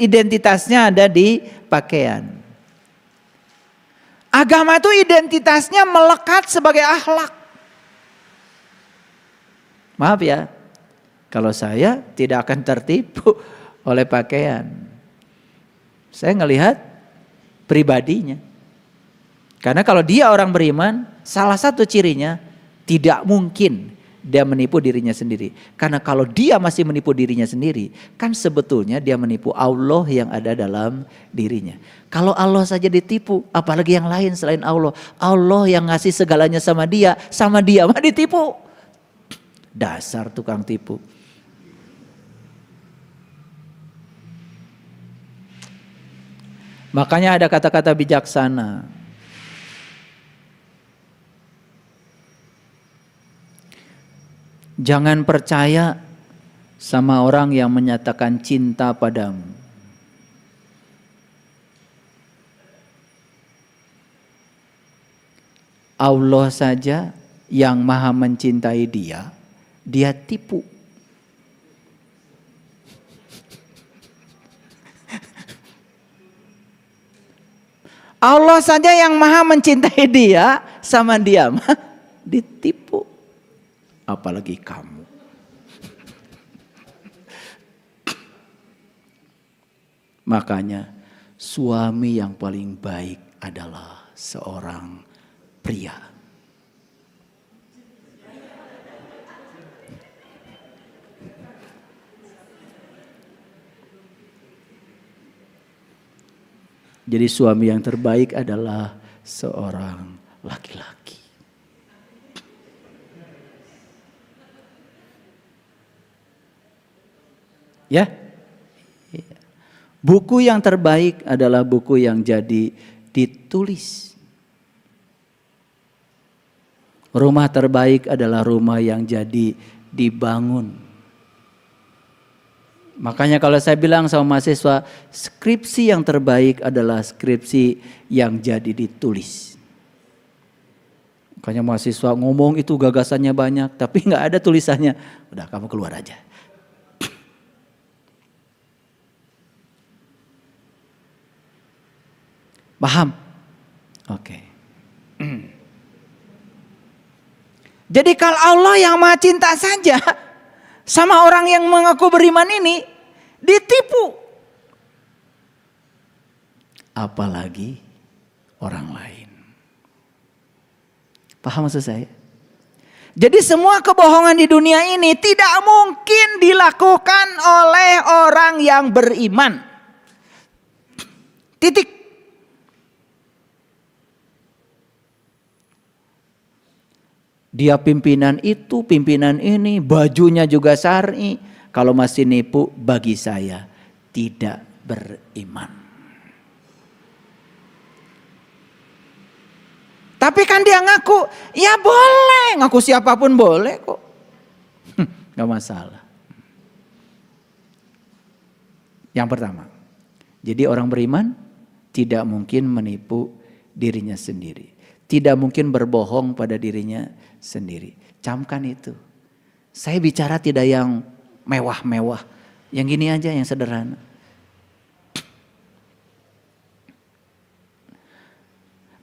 identitasnya ada di pakaian. Agama itu identitasnya melekat sebagai akhlak. Maaf ya, kalau saya tidak akan tertipu oleh pakaian. Saya ngelihat pribadinya. Karena kalau dia orang beriman, salah satu cirinya tidak mungkin dia menipu dirinya sendiri. Karena kalau dia masih menipu dirinya sendiri, kan sebetulnya dia menipu Allah yang ada dalam dirinya. Kalau Allah saja ditipu, apalagi yang lain selain Allah. Allah yang ngasih segalanya sama dia mah ditipu. Dasar tukang tipu. Makanya ada kata-kata bijaksana. Jangan percaya sama orang yang menyatakan cinta padamu. Allah saja yang maha mencintai dia tipu. Allah saja yang maha mencintai dia, sama dia mah ditipu. Apalagi kamu. Makanya suami yang paling baik adalah seorang pria. Jadi suami yang terbaik adalah seorang laki-laki. Ya, buku yang terbaik adalah buku yang jadi ditulis. Rumah terbaik adalah rumah yang jadi dibangun. Makanya kalau saya bilang sama mahasiswa, skripsi yang terbaik adalah skripsi yang jadi ditulis. Makanya mahasiswa ngomong itu gagasannya banyak, tapi nggak ada tulisannya. Udah kamu keluar aja. Paham? Oke. Jadi kalau Allah yang maha cinta saja sama orang yang mengaku beriman ini ditipu. Apalagi orang lain. Paham maksud saya? Jadi semua kebohongan di dunia ini tidak mungkin dilakukan oleh orang yang beriman. Titik. Dia pimpinan itu, pimpinan ini, bajunya juga syar'i. Kalau masih nipu, bagi saya tidak beriman. Tapi kan dia ngaku, ya boleh, ngaku siapapun boleh kok. Gak masalah. Yang pertama, jadi orang beriman tidak mungkin menipu dirinya sendiri. Tidak mungkin berbohong pada dirinya sendiri. Camkan itu. Saya bicara tidak yang mewah-mewah. Yang gini aja, yang sederhana.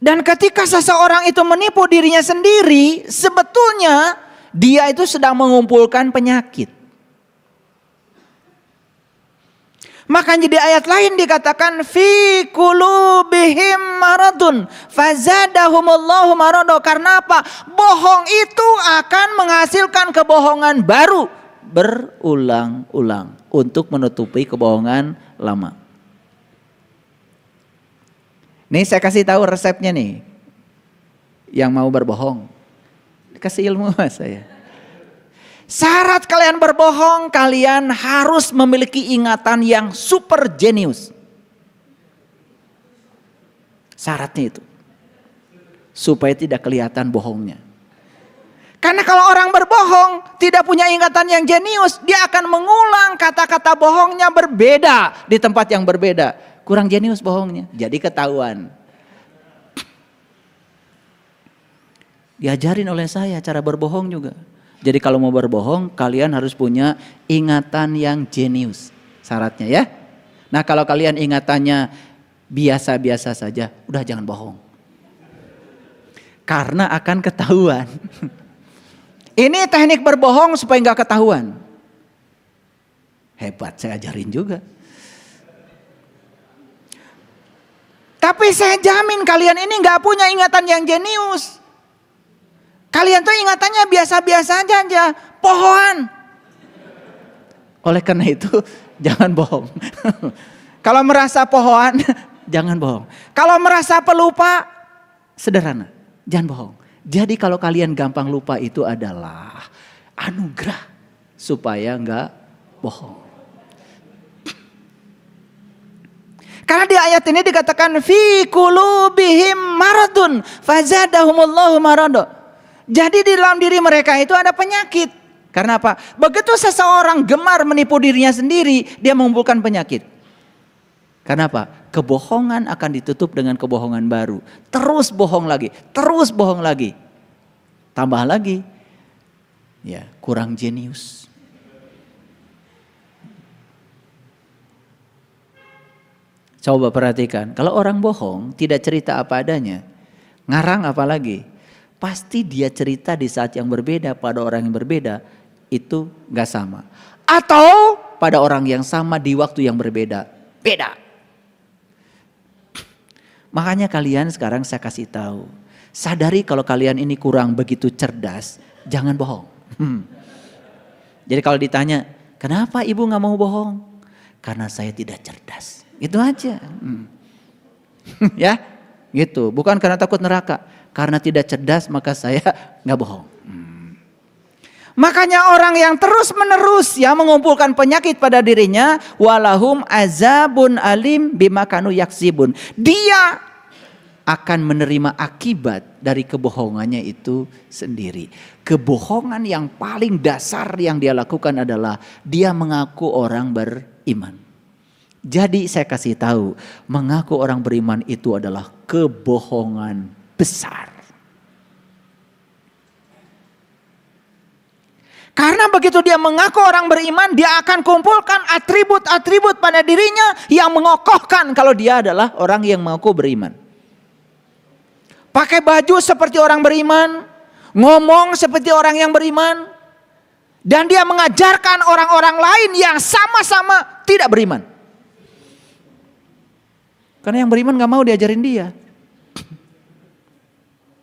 Dan ketika seseorang itu menipu dirinya sendiri, sebetulnya dia itu sedang mengumpulkan penyakit. Makanya di ayat lain dikatakan fi qulubihim maradun fazadahumullahu marado. Karena apa? Bohong itu akan menghasilkan kebohongan baru berulang-ulang untuk menutupi kebohongan lama. Nih saya kasih tahu resepnya nih. Yang mau berbohong, kasih ilmu saya. Syarat kalian berbohong, kalian harus memiliki ingatan yang super jenius. Syaratnya itu. Supaya tidak kelihatan bohongnya. Karena kalau orang berbohong, tidak punya ingatan yang jenius, dia akan mengulang kata-kata bohongnya berbeda di tempat yang berbeda. Kurang jenius bohongnya, jadi ketahuan. Diajarin oleh saya cara berbohong juga. Jadi kalau mau berbohong, kalian harus punya ingatan yang jenius. Syaratnya ya. Nah kalau kalian ingatannya biasa-biasa saja, udah jangan bohong. Karena akan ketahuan. Ini teknik berbohong supaya nggak ketahuan. Hebat, saya ajarin juga. Tapi saya jamin kalian ini nggak punya ingatan yang jenius. Kalian tuh ingatannya biasa-biasa aja, pohoan. Oleh karena itu jangan bohong. Kalau merasa pohoan, jangan bohong. Kalau merasa pelupa, sederhana, jangan bohong. Jadi kalau kalian gampang lupa itu adalah anugerah supaya enggak bohong. Karena di ayat ini dikatakan fi qulubihim maradun fazadahumullahu marado. Jadi di dalam diri mereka itu ada penyakit. Karena apa? Begitu seseorang gemar menipu dirinya sendiri, dia mengumpulkan penyakit. Karena apa? Kebohongan akan ditutup dengan kebohongan baru. Terus bohong lagi, terus bohong lagi. Tambah lagi, ya kurang jenius. Coba perhatikan, kalau orang bohong tidak cerita apa adanya, ngarang apa lagi? Pasti dia cerita di saat yang berbeda pada orang yang berbeda itu gak sama. Atau pada orang yang sama di waktu yang berbeda. Beda. Makanya kalian sekarang saya kasih tahu. Sadari kalau kalian ini kurang begitu cerdas. Jangan bohong. Jadi kalau ditanya kenapa ibu gak mau bohong? Karena saya tidak cerdas. Itu aja. Ya gitu. Bukan karena takut neraka. Karena tidak cerdas maka saya nggak bohong. Makanya orang yang terus menerus ya mengumpulkan penyakit pada dirinya, walahum azabun alim bima kanu yaksibun. Dia akan menerima akibat dari kebohongannya itu sendiri. Kebohongan yang paling dasar yang dia lakukan adalah dia mengaku orang beriman. Jadi saya kasih tahu, mengaku orang beriman itu adalah kebohongan besar. Karena begitu dia mengaku orang beriman, dia akan kumpulkan atribut-atribut pada dirinya yang mengokohkan kalau dia adalah orang yang mengaku beriman. Pakai baju seperti orang beriman, ngomong seperti orang yang beriman, dan dia mengajarkan orang-orang lain yang sama-sama tidak beriman. Karena yang beriman gak mau diajarin dia.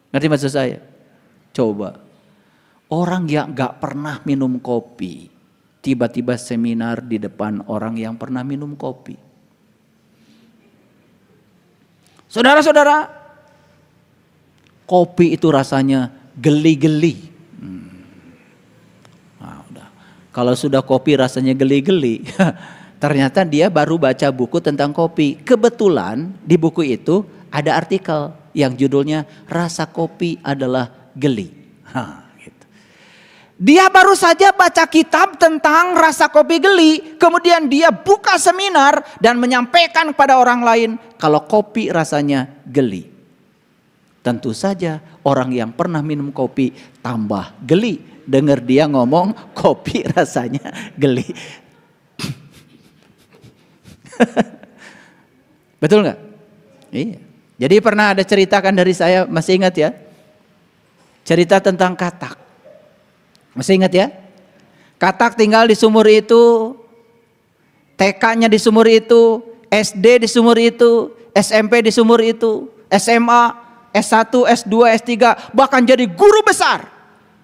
Ngerti maksud saya? Coba. Orang yang gak pernah minum kopi. Tiba-tiba seminar di depan orang yang pernah minum kopi. Saudara-saudara. Kopi itu rasanya geli-geli. Nah, udah. Kalau sudah kopi rasanya geli-geli. Ternyata dia baru baca buku tentang kopi. Kebetulan di buku itu ada artikel yang judulnya Rasa Kopi Adalah Geli. Gitu. Dia baru saja baca kitab tentang rasa kopi geli. Kemudian dia buka seminar dan menyampaikan kepada orang lain kalau kopi rasanya geli. Tentu saja orang yang pernah minum kopi tambah geli. Dengar dia ngomong kopi rasanya geli. Betul nggak? Iya. Jadi pernah ada ceritakan dari saya, masih ingat ya? Cerita tentang katak. Masih ingat ya? Katak tinggal di sumur itu TK-nya di sumur itu, SD di sumur itu, SMP di sumur itu, SMA, S1, S2, S3, bahkan jadi guru besar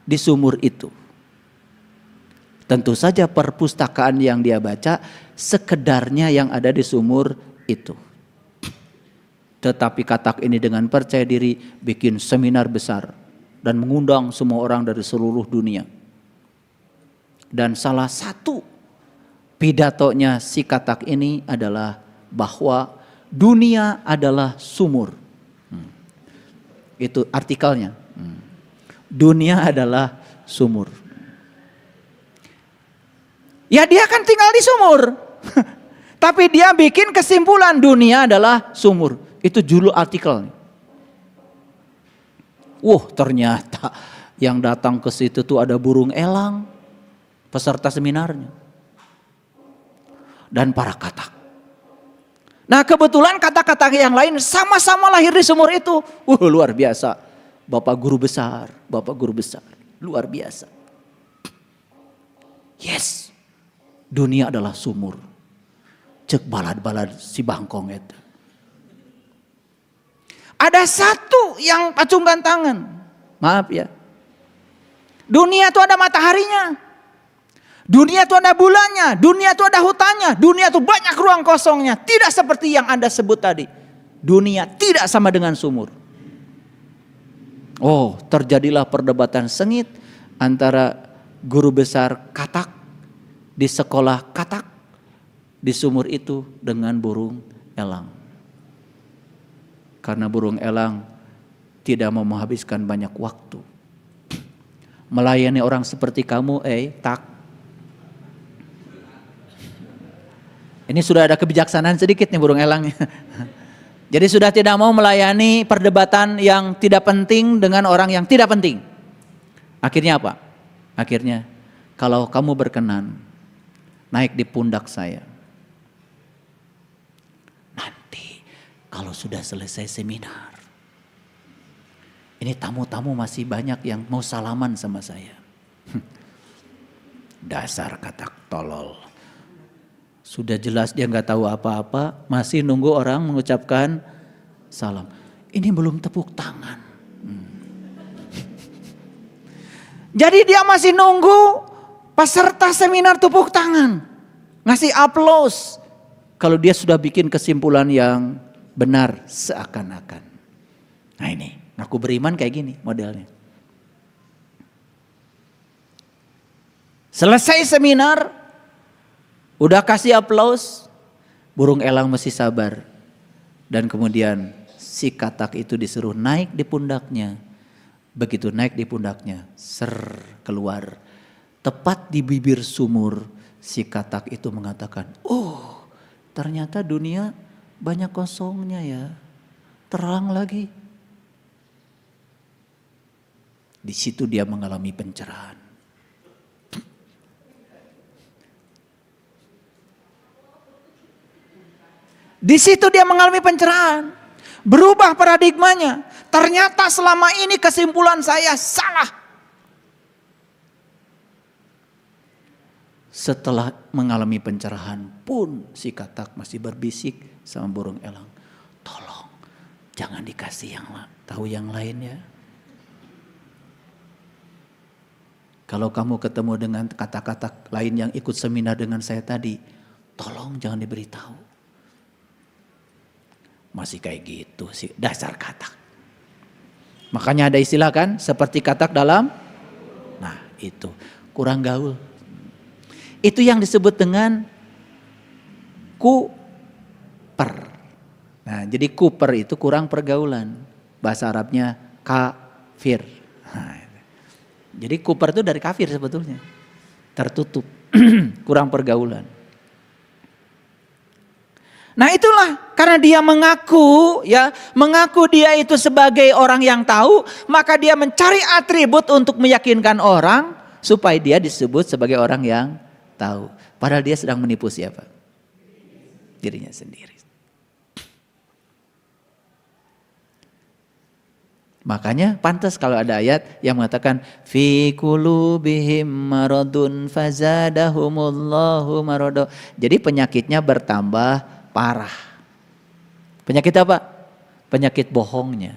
di sumur itu. Tentu saja perpustakaan yang dia baca sekedarnya yang ada di sumur itu. Tetapi Katak ini dengan percaya diri bikin seminar besar dan mengundang semua orang dari seluruh dunia. Dan salah satu pidatonya si Katak ini adalah bahwa dunia adalah sumur. Itu artikelnya. Dunia adalah sumur. Ya dia kan tinggal di sumur. Tapi dia bikin kesimpulan dunia adalah sumur. Itu judul artikel. Ternyata yang datang ke situ tuh ada burung elang, peserta seminarnya. Dan para Katak. Nah kebetulan kata-kata yang lain sama-sama lahir di sumur itu. Luar biasa. Bapak guru besar. Luar biasa. Yes. Dunia adalah sumur. Cek balad-balad si bangkong itu. Ada satu yang acungkan tangan. Maaf ya. Dunia itu ada mataharinya. Dunia itu ada bulannya. Dunia itu ada hutannya. Dunia itu banyak ruang kosongnya. Tidak seperti yang Anda sebut tadi. Dunia tidak sama dengan sumur. Terjadilah perdebatan sengit antara guru besar Katak di sekolah Katak di sumur itu dengan burung elang. Karena burung elang tidak mau menghabiskan banyak waktu melayani orang seperti kamu, Tak. Ini sudah ada kebijaksanaan sedikit nih burung elangnya. Jadi sudah tidak mau melayani perdebatan yang tidak penting dengan orang yang tidak penting. Akhirnya apa? Akhirnya kalau kamu berkenan naik di pundak saya. Nanti kalau sudah selesai seminar. Ini tamu-tamu masih banyak yang mau salaman sama saya. Dasar Katak tolol. Sudah jelas dia nggak tahu apa-apa, masih nunggu orang mengucapkan salam. Ini belum tepuk tangan. Jadi dia masih nunggu peserta seminar tepuk tangan, ngasih aplaus. Kalau dia sudah bikin kesimpulan yang benar seakan-akan. Nah ini, ngaku beriman kayak gini modelnya. Selesai seminar, udah kasih aplaus, burung elang masih sabar. Dan kemudian si Katak itu disuruh naik di pundaknya. Begitu naik di pundaknya, keluar. Tepat di bibir sumur, si Katak itu mengatakan, ternyata dunia banyak kosongnya ya. Terang lagi. Di situ dia mengalami pencerahan. Di situ dia mengalami pencerahan. Berubah paradigmanya. Ternyata selama ini kesimpulan saya salah. Setelah mengalami pencerahan pun si Katak masih berbisik sama burung elang. Tolong jangan dikasih tahu yang lain ya. Kalau kamu ketemu dengan kata-kata lain yang ikut seminar dengan saya tadi, tolong jangan diberitahu. Masih kayak gitu sih dasar Katak. Makanya ada istilah kan seperti Katak dalam. Nah itu kurang gaul. Itu yang disebut dengan kuper. Nah, jadi kuper itu kurang pergaulan. Bahasa Arabnya kafir. Nah, jadi kuper itu dari kafir sebetulnya. Tertutup, kurang pergaulan. Nah itulah karena dia mengaku dia itu sebagai orang yang tahu, maka dia mencari atribut untuk meyakinkan orang supaya dia disebut sebagai orang yang tahu. Padahal dia sedang menipu siapa? Dirinya sendiri. Makanya pantas kalau ada ayat yang mengatakan fi qulubihim maradun fazadahumullahu marada. Jadi penyakitnya bertambah parah. Penyakit apa? Penyakit bohongnya.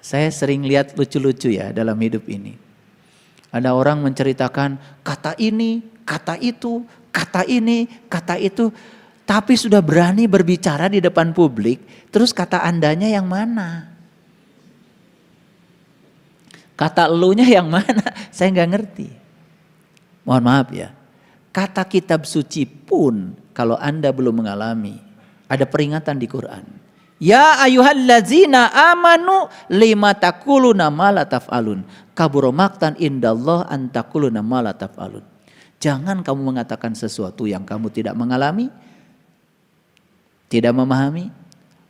Saya sering lihat lucu-lucu ya dalam hidup ini. Ada orang menceritakan kata ini, kata itu, kata ini, kata itu. Tapi sudah berani berbicara di depan publik, terus kata andanya yang mana? Kata elunya yang mana? Saya nggak ngerti. Mohon maaf ya. Kata kitab suci pun kalau Anda belum mengalami, ada peringatan di Quran. Ya ayyuhallazina amanu lima taquluna ma la taf'alun. Kabura maqtan indallah an taquluna ma la taf'alun. Jangan kamu mengatakan sesuatu yang kamu tidak mengalami, tidak memahami,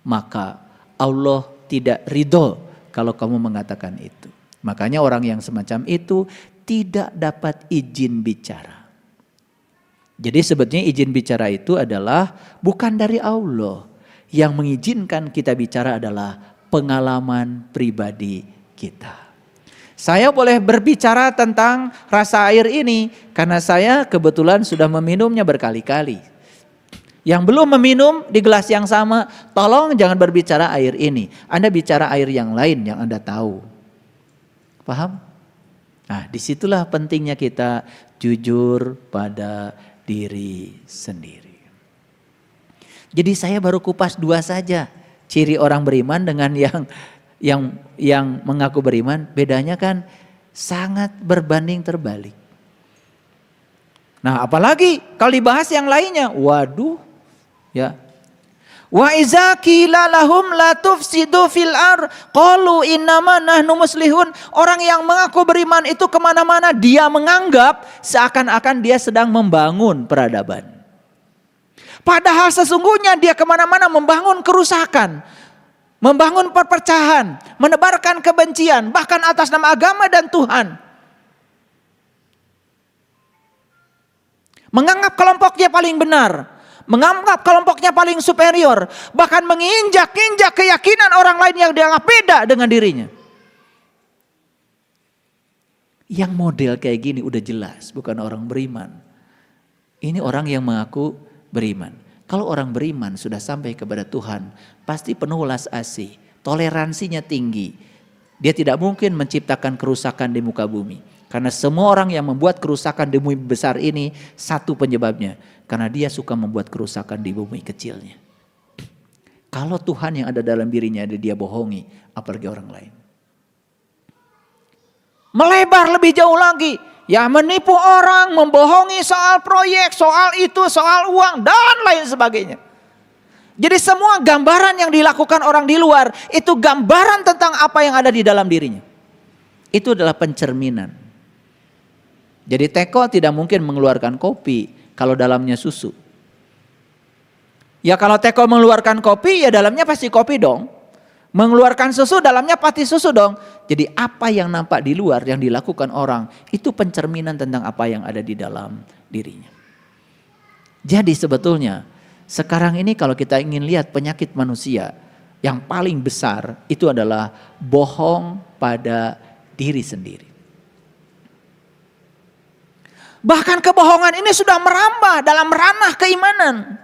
maka Allah tidak ridho kalau kamu mengatakan itu. Makanya orang yang semacam itu tidak dapat izin bicara. Jadi sebetulnya izin bicara itu adalah bukan dari Allah. Yang mengizinkan kita bicara adalah pengalaman pribadi kita. Saya boleh berbicara tentang rasa air ini karena saya kebetulan sudah meminumnya berkali-kali. Yang belum meminum di gelas yang sama, tolong jangan berbicara air ini. Anda bicara air yang lain yang Anda tahu. Paham? Nah, disitulah pentingnya kita jujur pada diri sendiri. Jadi saya baru kupas dua saja. Ciri orang beriman dengan yang mengaku beriman, bedanya kan sangat berbanding terbalik. Nah, apalagi kalau dibahas yang lainnya, waduh. Ya. Wa iza qila lahum la tufsidu fil ar qalu innama nahnu muslihun. Orang yang mengaku beriman itu kemana-mana dia menganggap seakan-akan dia sedang membangun peradaban. Padahal sesungguhnya dia kemana-mana membangun kerusakan, membangun perpecahan, menebarkan kebencian bahkan atas nama agama dan Tuhan. Menganggap kelompoknya paling benar, menganggap kelompoknya paling superior, bahkan menginjak-injak keyakinan orang lain yang dianggap beda dengan dirinya. Yang model kayak gini udah jelas bukan orang beriman. Ini orang yang mengaku beriman. Kalau orang beriman sudah sampai kepada Tuhan, pasti penuh welas asih, toleransinya tinggi. Dia tidak mungkin menciptakan kerusakan di muka bumi. Karena semua orang yang membuat kerusakan di bumi besar ini satu penyebabnya. Karena dia suka membuat kerusakan di bumi kecilnya. Kalau Tuhan yang ada dalam dirinya ada dia bohongi, apalagi orang lain. Melebar lebih jauh lagi. Ya menipu orang, membohongi soal proyek, soal itu, soal uang dan lain sebagainya. Jadi semua gambaran yang dilakukan orang di luar itu gambaran tentang apa yang ada di dalam dirinya. Itu adalah pencerminan. Jadi teko tidak mungkin mengeluarkan kopi kalau dalamnya susu. Ya kalau teko mengeluarkan kopi ya dalamnya pasti kopi dong. Mengeluarkan susu dalamnya pasti susu dong. Jadi apa yang nampak di luar yang dilakukan orang itu pencerminan tentang apa yang ada di dalam dirinya. Jadi sebetulnya sekarang ini kalau kita ingin lihat penyakit manusia yang paling besar itu adalah bohong pada diri sendiri. Bahkan kebohongan ini sudah merambah dalam ranah keimanan.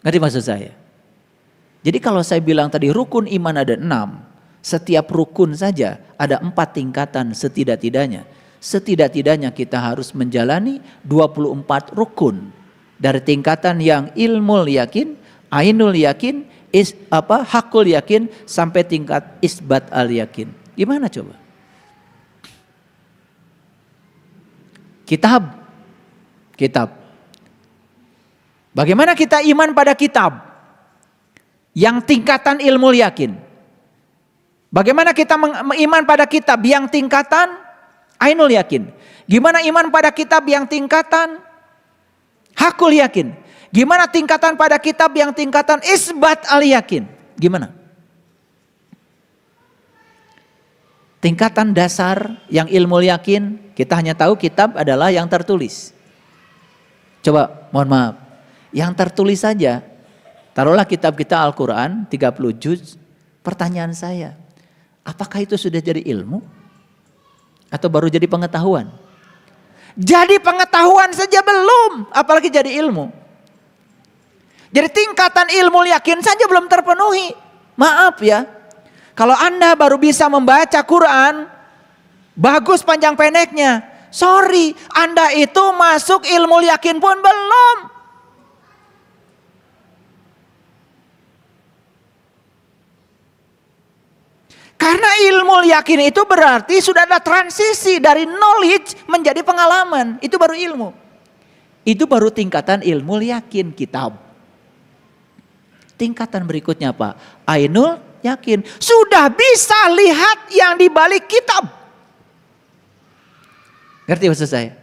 Ngerti maksud saya? Jadi kalau saya bilang tadi rukun iman ada 6. Setiap rukun saja ada 4 tingkatan setidak-tidaknya. Setidak-tidaknya kita harus menjalani 24 rukun. Dari tingkatan yang ilmul yakin, ainul yakin, hakul yakin, sampai tingkat isbat al yakin. Gimana coba? Kitab. Bagaimana kita iman pada kitab? Yang tingkatan ilmu yakin. Bagaimana kita iman pada kitab yang tingkatan ainul yakin? Gimana iman pada kitab yang tingkatan hakul yakin? Gimana tingkatan pada kitab yang tingkatan isbat al yakin? Gimana? Tingkatan dasar yang ilmu yakin, kita hanya tahu kitab adalah yang tertulis. Coba mohon maaf, yang tertulis saja, taruhlah kitab kita Al-Quran 30 juz, Pertanyaan saya, apakah itu sudah jadi ilmu? Atau baru jadi pengetahuan? Jadi pengetahuan saja belum, apalagi jadi ilmu. Jadi tingkatan ilmu yakin saja belum terpenuhi. Maaf ya, kalau Anda baru bisa membaca Quran, bagus panjang pendeknya. Sorry, Anda itu masuk ilmu yakin pun belum. Karena ilmu yakin itu berarti sudah ada transisi dari knowledge menjadi pengalaman. Itu baru ilmu. Itu baru tingkatan ilmu yakin, kitab. Tingkatan berikutnya apa? Ainul yakin. Sudah bisa lihat yang di balik kitab. Ngerti maksud saya?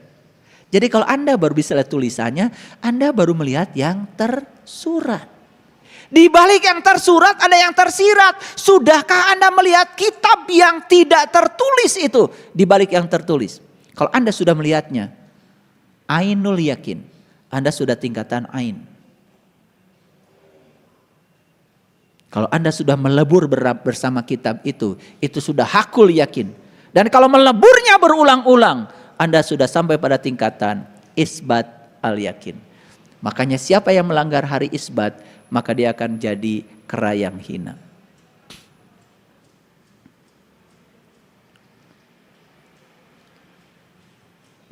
Jadi kalau Anda baru bisa lihat tulisannya, Anda baru melihat yang tersurat. Di balik yang tersurat ada yang tersirat. Sudahkah Anda melihat kitab yang tidak tertulis itu di balik yang tertulis? Kalau Anda sudah melihatnya, ainul yakin. Anda sudah tingkatan ain. Kalau Anda sudah melebur bersama kitab itu sudah hakul yakin. Dan kalau meleburnya berulang-ulang, Anda sudah sampai pada tingkatan isbat al yakin. Makanya siapa yang melanggar hari isbat, maka dia akan jadi kera yang hina.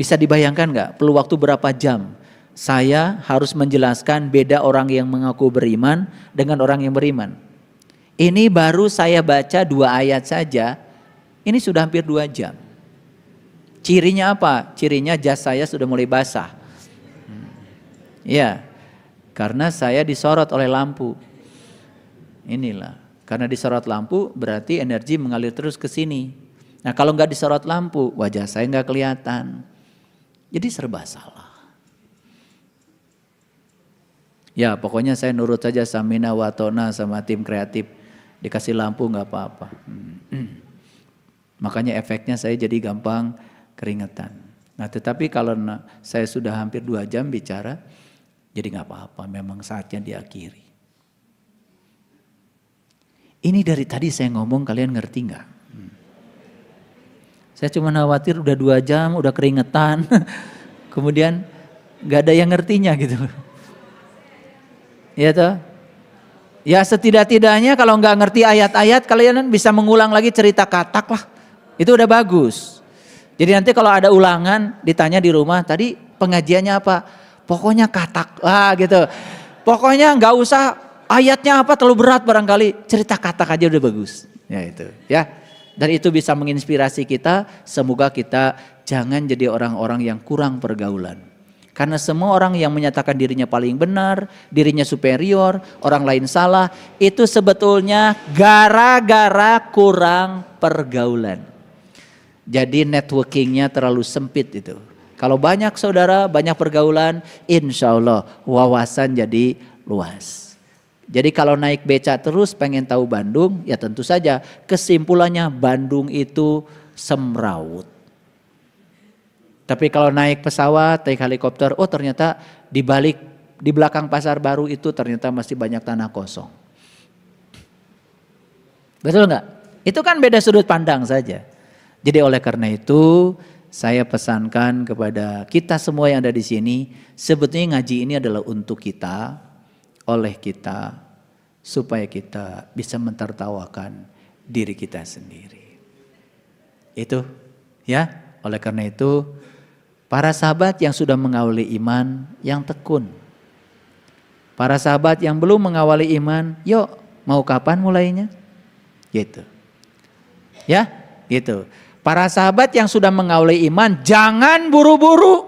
Bisa dibayangkan nggak? Perlu waktu berapa jam saya harus menjelaskan beda orang yang mengaku beriman dengan orang yang beriman. Ini baru saya baca 2 ayat saja, ini sudah hampir 2 jam. Cirinya apa? Cirinya jas saya sudah mulai basah. Ya, karena saya disorot oleh lampu. Inilah, karena disorot lampu berarti energi mengalir terus ke sini. Nah kalau nggak disorot lampu, wajah saya nggak kelihatan. Jadi serba salah. Ya pokoknya saya nurut saja Samina Watona sama tim kreatif. Dikasih lampu nggak apa-apa. Makanya efeknya saya jadi gampang keringetan. Nah tetapi kalau saya sudah hampir 2 jam bicara, jadi nggak apa-apa, memang saatnya diakhiri. Ini dari tadi saya ngomong kalian ngerti nggak? Saya cuma khawatir udah 2 jam, udah keringetan, kemudian nggak ada yang ngertinya gitu. Ya toh? Ya setidak-tidaknya kalau nggak ngerti ayat-ayat kalian bisa mengulang lagi cerita katak lah. Itu udah bagus. Jadi nanti kalau ada ulangan ditanya di rumah tadi pengajiannya apa? Pokoknya katak lah gitu. Pokoknya nggak usah ayatnya apa terlalu berat barangkali. Cerita katak aja udah bagus. Ya itu ya. Dan itu bisa menginspirasi kita. Semoga kita jangan jadi orang-orang yang kurang pergaulan. Karena semua orang yang menyatakan dirinya paling benar, dirinya superior, orang lain salah, itu sebetulnya gara-gara kurang pergaulan. Jadi networkingnya terlalu sempit itu. Kalau banyak saudara, banyak pergaulan, insya Allah wawasan jadi luas. Jadi kalau naik beca terus pengen tahu Bandung, ya tentu saja kesimpulannya Bandung itu semrawut. Tapi kalau naik pesawat, naik helikopter, oh ternyata di belakang pasar baru itu ternyata masih banyak tanah kosong. Betul nggak? Itu kan beda sudut pandang saja. Jadi oleh karena itu saya pesankan kepada kita semua yang ada di sini, sebetulnya ngaji ini adalah untuk kita, oleh kita, supaya kita bisa mentertawakan diri kita sendiri. Itu ya, oleh karena itu para sahabat yang sudah mengawali iman yang tekun. Para sahabat yang belum mengawali iman, yuk mau kapan mulainya? Gitu. Ya, gitu. Para sahabat yang sudah mengawali iman jangan buru-buru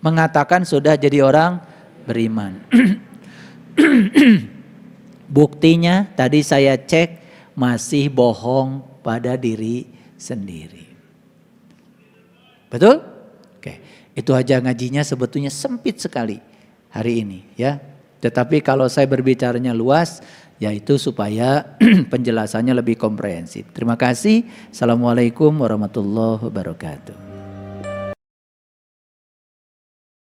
mengatakan sudah jadi orang beriman. Buktinya tadi saya cek masih bohong pada diri sendiri. Betul? Oke, itu aja ngajinya sebetulnya sempit sekali hari ini ya. Tetapi kalau saya berbicaranya luas, yaitu supaya penjelasannya lebih komprehensif. Terima kasih. Assalamualaikum warahmatullahi wabarakatuh.